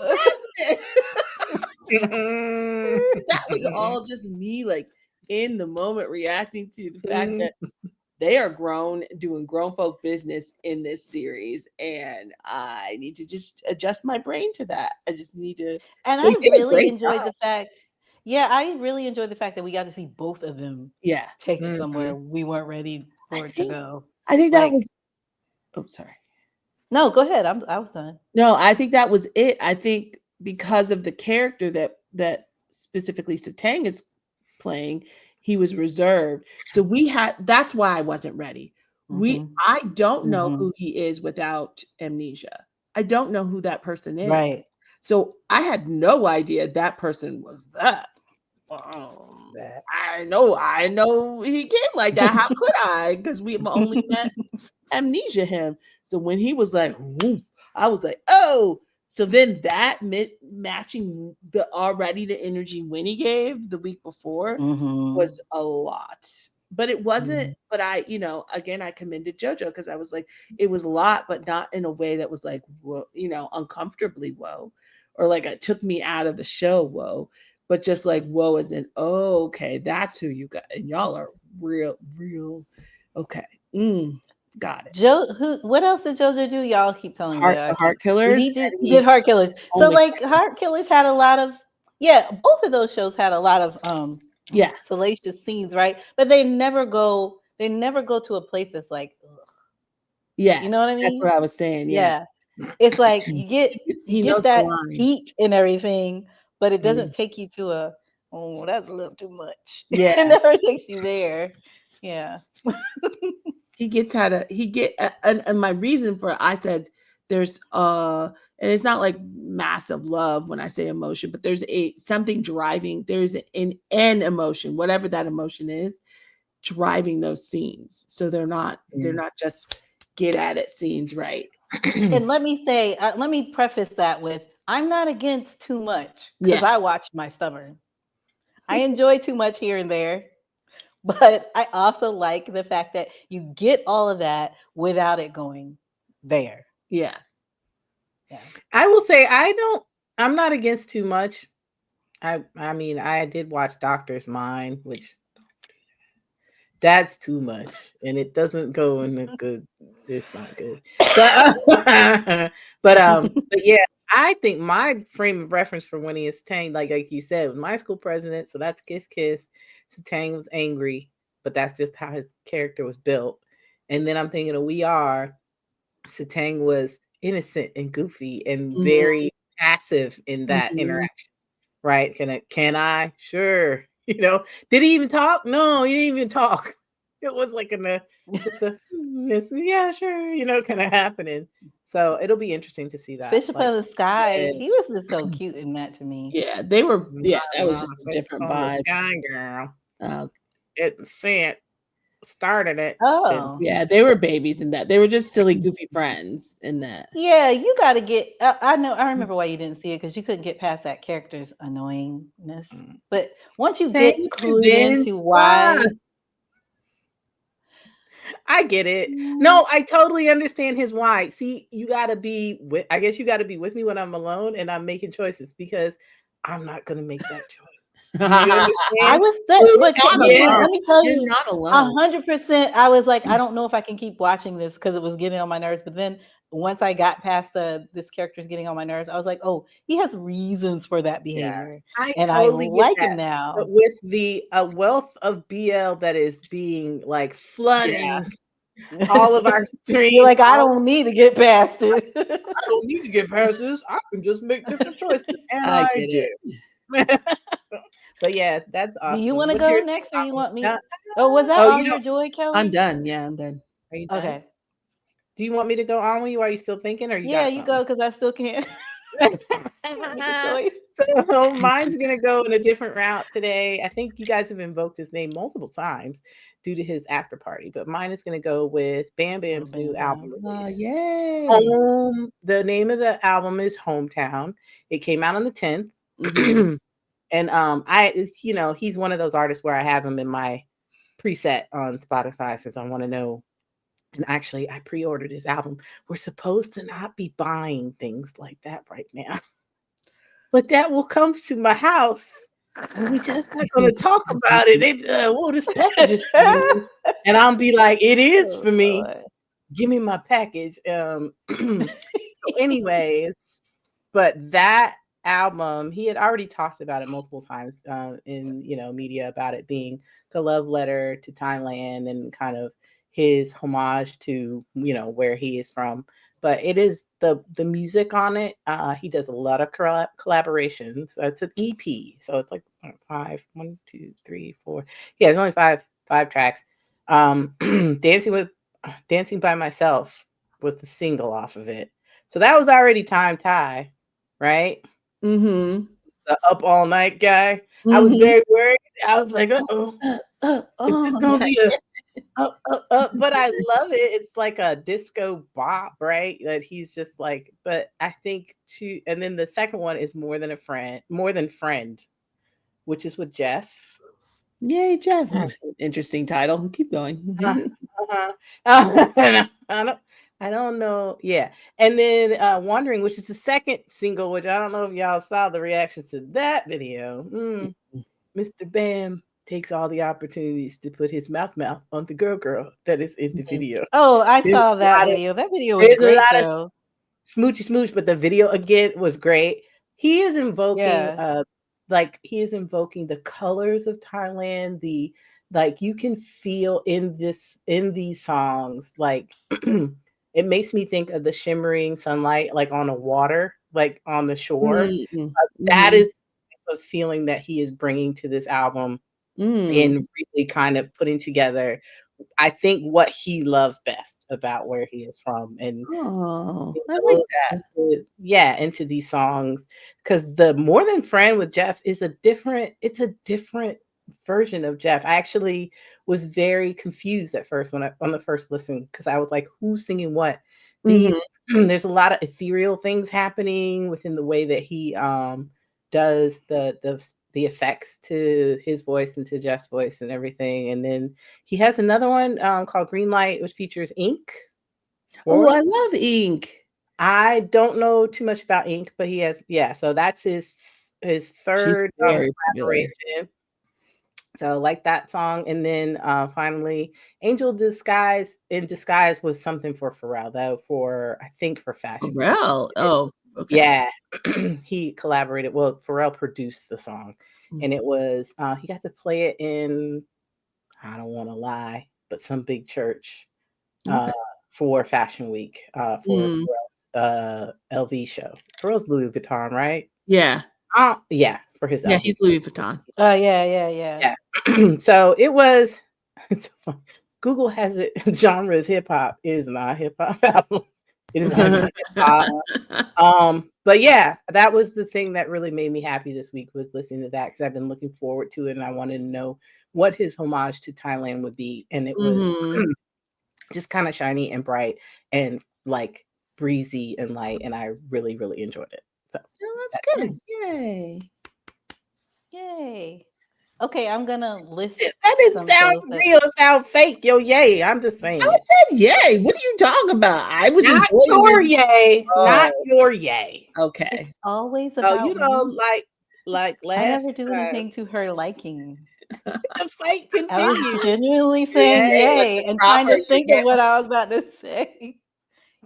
President. That was all just me, like, in the moment reacting to the fact that they are grown, doing grown folk business in this series, and I need to just adjust my brain to that. I just need to. And I really enjoyed the fact. Yeah, I really enjoyed the fact that we got to see both of them. Yeah, take it somewhere we weren't ready for it to go. I think that was. Oh, sorry. No, go ahead. I was done. No, I think that was it. I think because of the character that specifically Satang is playing, he was reserved. So that's why I wasn't ready. I don't know who he is without amnesia. I don't know who that person is. Right. So I had no idea that person was that. I know he came like that. How could I? Because we only met amnesia him. So when he was like, woof, I was like, oh. So then that matching the energy Winnie gave the week before was a lot. But it wasn't, but I, again, I commended JoJo because I was like, it was a lot, but not in a way that was like, whoa, uncomfortably whoa, or like it took me out of the show, whoa, but just like, whoa, as in, oh, okay, that's who you got. And y'all are real, okay. Got it. What else did JoJo do? Y'all keep telling me. Heart Killers. He did Heart Killers. So like Heart Killers had a lot of both of those shows had a lot of salacious scenes, right? But they never go to a place that's like yeah. You know what I mean? That's what I was saying. Yeah. It's like you get that heat and everything, but it doesn't take you to that's a little too much. Yeah. It never takes you there. Yeah. He gets and my reason for I said there's and it's not like massive love when I say emotion, but there's something driving, there's an emotion, whatever that emotion is, driving those scenes. So they're not just get at it scenes, right? And let me preface that with I'm not against too much because I watch my stubborn. I enjoy too much here and there. But I also like the fact that you get all of that without it going there. Yeah. I will say I I'm not against too much. I mean, I did watch Doctor's Mind, which that's too much, and it doesn't go in a good. It's not good, but but yeah, I think my frame of reference for Winnie is Tang, like you said, was my school president. So that's Kiss Kiss. So Tang was angry, but that's just how his character was built. And then I'm thinking of We Are. Satang was innocent and goofy and very passive in that interaction, right? Can I? Sure. Did he even talk? No, he didn't even talk. It was like just a yeah, sure, kind of happening. So it'll be interesting to see that. Fish Upon the Sky. He was just so cute in that to me. Yeah, they were. Yeah, that was just a different vibe. Sky girl. Oh, Didn't see it. Started it. Oh, yeah, they were babies in that. They were just silly, goofy friends in that. yeah. You got to get. I know. I remember why you didn't see it because you couldn't get past that character's annoyingness. But once you get clued into why. I get it. No, I totally understand his why. See, you got to be with, I guess you got to be with me when I'm alone and I'm making choices because I'm not going to make that choice. Do you understand? I was stuck, but let me tell you, you're not alone. 100%. I was like, I don't know if I can keep watching this because it was getting on my nerves. But then once I got past this character's getting on my nerves, I was like, oh, he has reasons for that behavior, and totally I like get him now. But with the wealth of BL that is being like flooding all of our streams, you're like, I don't need to get past it. I don't need to get past this. I can just make different choices, and I get it. But yeah, that's awesome. Do you want to go next, or you want me? Was that all your joy, Kelly? I'm done. Yeah, I'm done. Are you done? Okay. Do you want me to go on with you? Are you still thinking? Or you go because I still can't. So mine's gonna go in a different route today. I think you guys have invoked his name multiple times due to his after party, but mine is gonna go with Bam Bam's new album release. Yay! The name of the album is Hometown. It came out on the 10th. And he's one of those artists where I have him in my preset on Spotify since I want to know. And actually, I pre-ordered his album. We're supposed to not be buying things like that right now, but that will come to my house, and we just not going to talk about it. This package is for me, and I'll be like, it is for me. Give me my package. So anyways, but that album, he had already talked about it multiple times in media about it being the love letter to Thailand and kind of his homage to where he is from. But it is the music on it. He does a lot of collaborations. It's an EP, so it's like 5, 1, 2, 3, 4. Yeah, it's only five tracks. Dancing by Myself was the single off of it, so that was already time Thai, right? The Up All Night guy. I was very worried. I was like, it's gonna be but I love it. It's like a disco bop, right? That he's just like, but I think and then the second one is More Than Friend, which is with Jeff. Yay, Jeff. Interesting title. Keep going. I don't know. Yeah. And then Wandering, which is the second single, which I don't know if y'all saw the reaction to that video. Mr. Bam takes all the opportunities to put his mouth on the girl that is in the video. Oh, I saw that video. That video was great, though. Smoochy smooch, but the video again was great. He is invoking the colors of Thailand, you can feel in these songs, like it makes me think of the shimmering sunlight, like on the water, like on the shore. That is a feeling that he is bringing to this album and really kind of putting together, I think, what he loves best about where he is from. And I like that. Into these songs, because the More Than Friend with Jeff is a different version of Jeff. I actually was very confused at first on the first listen, because I was like, who's singing what? There's a lot of ethereal things happening within the way that he does the effects to his voice and to Jeff's voice and everything. And then he has another one called Green Light, which features Ink. Oh, I love Ink. I don't know too much about Ink, but he has, so that's his She's third very popular. collaboration. So like that song, and then finally, Angel in Disguise was something for Pharrell, though, I think for Fashion Week. Pharrell. Oh, okay. Yeah, he collaborated. Well, Pharrell produced the song, and it was he got to play it in, I don't want to lie, but some big church Okay. for Fashion Week for Pharrell's LV show. Pharrell's Louis Vuitton, right? Yeah. Yeah, for his Yeah, LV. he's Louis Vuitton. Yeah. So it was. Google has it. Genre is hip hop. It is not hip hop album. It is not hip hop. But yeah, that was the thing that really made me happy this week, was listening to that, because I've been looking forward to it and I wanted to know what his homage to Thailand would be, and it was just kind of shiny and bright and like breezy and light, and I really, really enjoyed it. So that's good. Yay. Okay, I'm gonna list. That didn't sound real. It sound fake. Yo, yay! I'm just saying. I said yay. What are you talking about? I was not enjoying your yay. Not your yay. Okay. It's always about like last I never do anything to her liking. The fight continues. I was genuinely saying yay and trying to think of what I was about to say.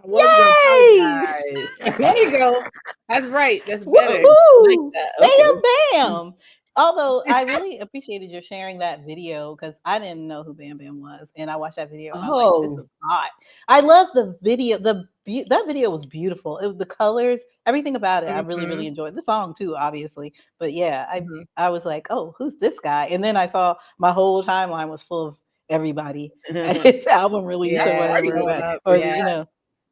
Yay! There you go. That's right. That's better. Like that. Okay. Bam! Although I really appreciated your sharing that video, because I didn't know who Bam Bam was, and I watched that video. And I was like, this is hot. I love the video. That video was beautiful. It was the colors, everything about it. I really, really enjoyed the song too, obviously. But yeah, I was like, oh, who's this guy? And then I saw my whole timeline was full of everybody at his album release or whatever.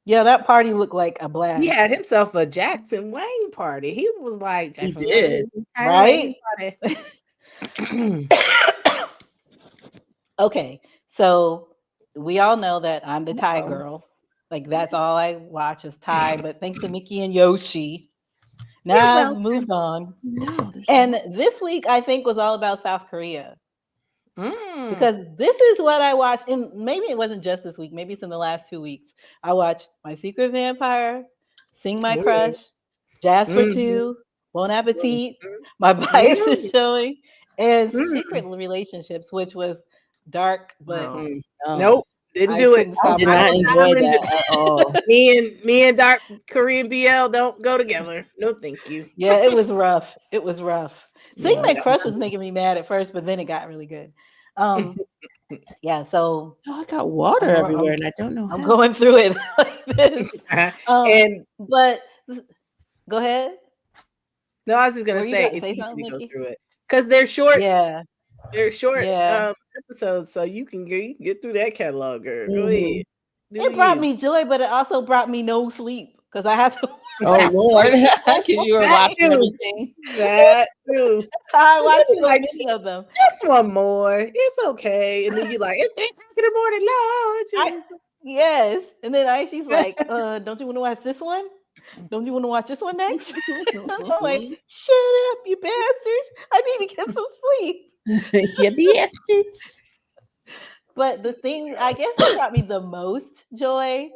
Yeah, that party looked like a blast. He had himself a Jackson Wang party. He was like, he did, right? Okay, so we all know that I'm the Thai girl. Like, that's all I watch is Thai. But thanks to Nikki and Yoshi, now I've moved on. And this week, I think, was all about South Korea. Because this is what I watched, and maybe it wasn't just this week, maybe it's in the last 2 weeks. I watched My Secret Vampire, Sing My Crush, Jazz for Two, Bon Appetit, My Bias is Showing, and Secret Relationships, which was dark, but nope, didn't do it. I did not enjoy that at all. Me and dark Korean BL don't go together. No, thank you. Yeah, it was rough. It was rough. Sing My Crush was making me mad at first, but then it got really good. Yeah, so I got water everywhere, and I don't know I'm going through it like this. But go ahead. No, I was just gonna say it's easy to go through it because they're short. Yeah, they're short episodes, so you can get through that catalog. Girl. Go ahead. It brought me joy, but it also brought me no sleep because I had to. Oh Lord, because you were watching everything. That too. I watched so many of them. Just one more. It's okay. And then you're like, it's 3 o'clock in the morning, Lord. Yes. And then she's like, don't you want to watch this one? Don't you want to watch this one next? I'm like, shut up, you bastards. I need to get some sleep. You bastards. But the thing, I guess, that brought me the most joy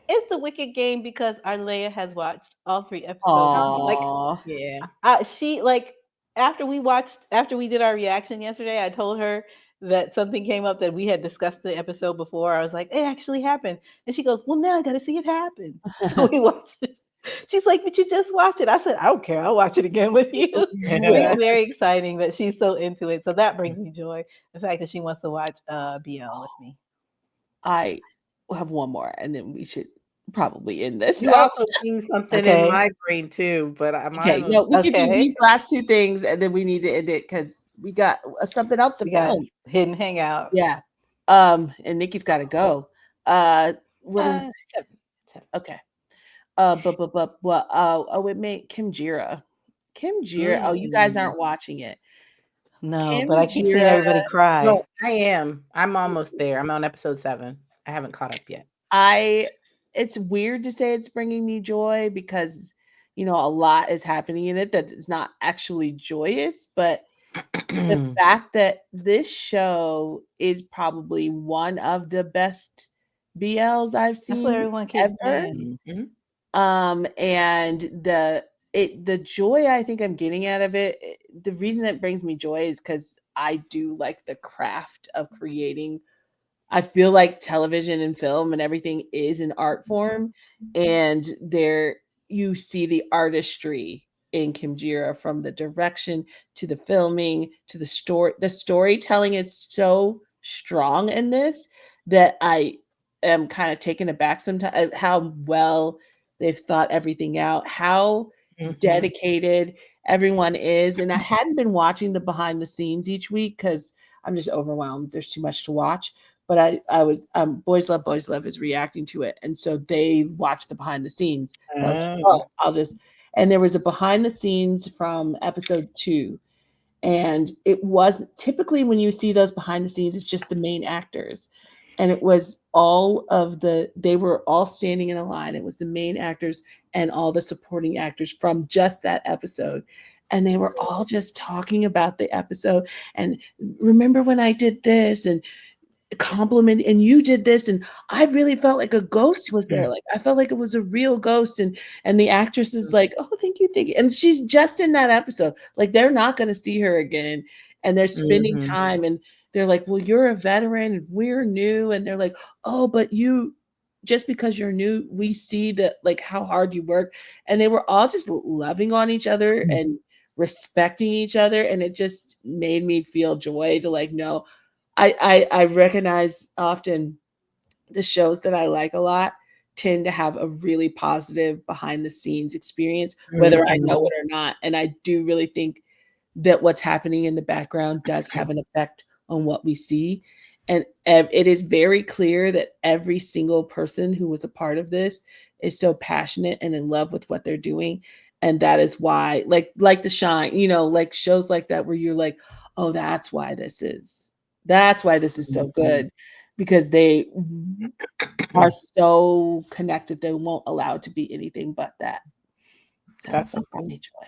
is the Wicked Game, because Arlea has watched all 3 episodes. She after we did our reaction yesterday, I told her that something came up that we had discussed the episode before. I was like, it actually happened. And she goes, well, now I got to see it happen. So we watched it. She's like, but you just watch it. I said, I don't care. I'll watch it again with you. It's very exciting that she's so into it. So that brings me joy. The fact that she wants to watch BL with me. I have one more, and then we should probably end this. You also seen something in my brain too, but we can do these last 2 things, and then we need to end it because we got something else to film. Hidden hangout. Yeah. And Nikki's got to go. What is 7? Okay. It made Kim Jira. Oh, you guys aren't watching it. No, but I keep seeing everybody cry. No, I am. I'm almost there. I'm on episode 7. I haven't caught up yet. It's weird to say it's bringing me joy because, a lot is happening in it that is not actually joyous, but the fact that this show is probably one of the best BLs I've seen everyone keeps ever. And the joy I think I'm getting out of it, the reason it brings me joy is because I do like the craft of creating. I feel like television and film and everything is an art form, and there you see the artistry in Kimjira, from the direction to the filming to the story. The storytelling is so strong in this that I am kind of taken aback sometimes at how well they've thought everything out, how dedicated everyone is. And I hadn't been watching the behind the scenes each week because I'm just overwhelmed. There's too much to watch. But I was Boys Love is reacting to it, and so they watched the behind the scenes. So I was like, oh, I'll just. And there was a behind the scenes from episode 2, and it was typically when you see those behind the scenes, it's just the main actors, and it was they were all standing in a line. It was the main actors and all the supporting actors from just that episode. And they were all just talking about the episode and remember when I did this and compliment, and you did this, and I really felt like a ghost was there. Like I felt like it was a real ghost, and the actress is like, oh, thank you, and she's just in that episode. Like they're not going to see her again, and they're spending time, and they're like, well, you're a veteran and we're new, and they're like, oh, but you, just because you're new, we see that like how hard you work. And they were all just loving on each other and respecting each other, and it just made me feel joy to like know I recognize often the shows that I like a lot tend to have a really positive behind the scenes experience, whether I know it or not. And I do really think that what's happening in the background does have an effect on what we see. And it is very clear that every single person who was a part of this is so passionate and in love with what they're doing. And that is why, like The Shine, like shows like that where you're like, oh, that's why this is so good, because they are so connected. They won't allow it to be anything but that. So That's so brought me joy.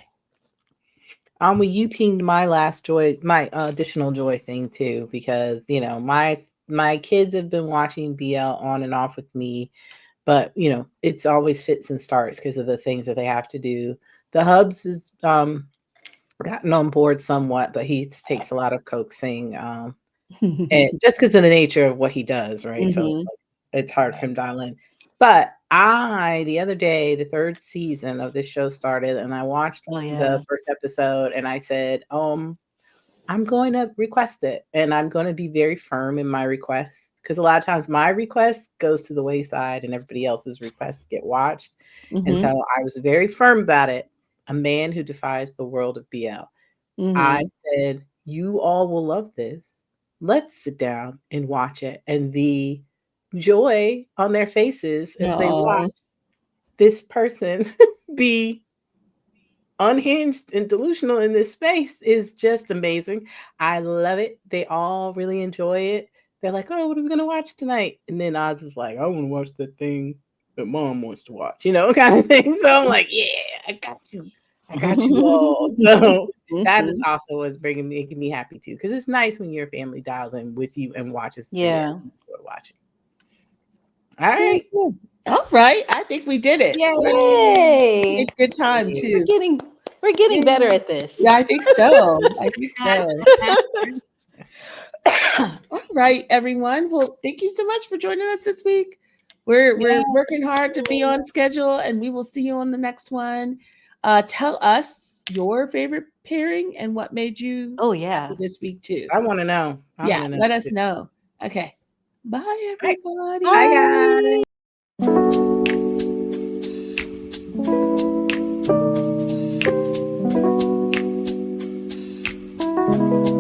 Well, you pinged my last joy, my additional joy thing too, because my kids have been watching BL on and off with me, but it's always fits and starts because of the things that they have to do. The Hubs has gotten on board somewhat, but he takes a lot of coaxing, and just because of the nature of what he does, right? So it's hard for him to dial in. But the other day, the 3rd season of this show started, and I watched the first episode, and I said, I'm going to request it, and I'm going to be very firm in my request, because a lot of times my request goes to the wayside, and everybody else's requests get watched. And so I was very firm about it. A Man Who Defies the World of BL. I said, you all will love this. Let's sit down and watch it. And the joy on their faces as they watch this person be unhinged and delusional in this space is just amazing. I love it. They all really enjoy it. They're like, oh, what are we going to watch tonight? And then Oz is like, I want to watch the thing that Mom wants to watch, kind of thing. So I'm like, yeah, I got you. I got you all. So that is also what's making me happy too, because it's nice when your family dials in with you and watches things you're watching. All right. All right. I think we did it. Yay! It's good time too. We're getting better at this. Yeah, I think so. All right, everyone. Well, thank you so much for joining us this week. We're working hard to be on schedule, and we will see you on the next one. Tell us your favorite pairing and what made you happy this week too. I want to know. Let us know. Okay. Bye, everybody. Bye, guys.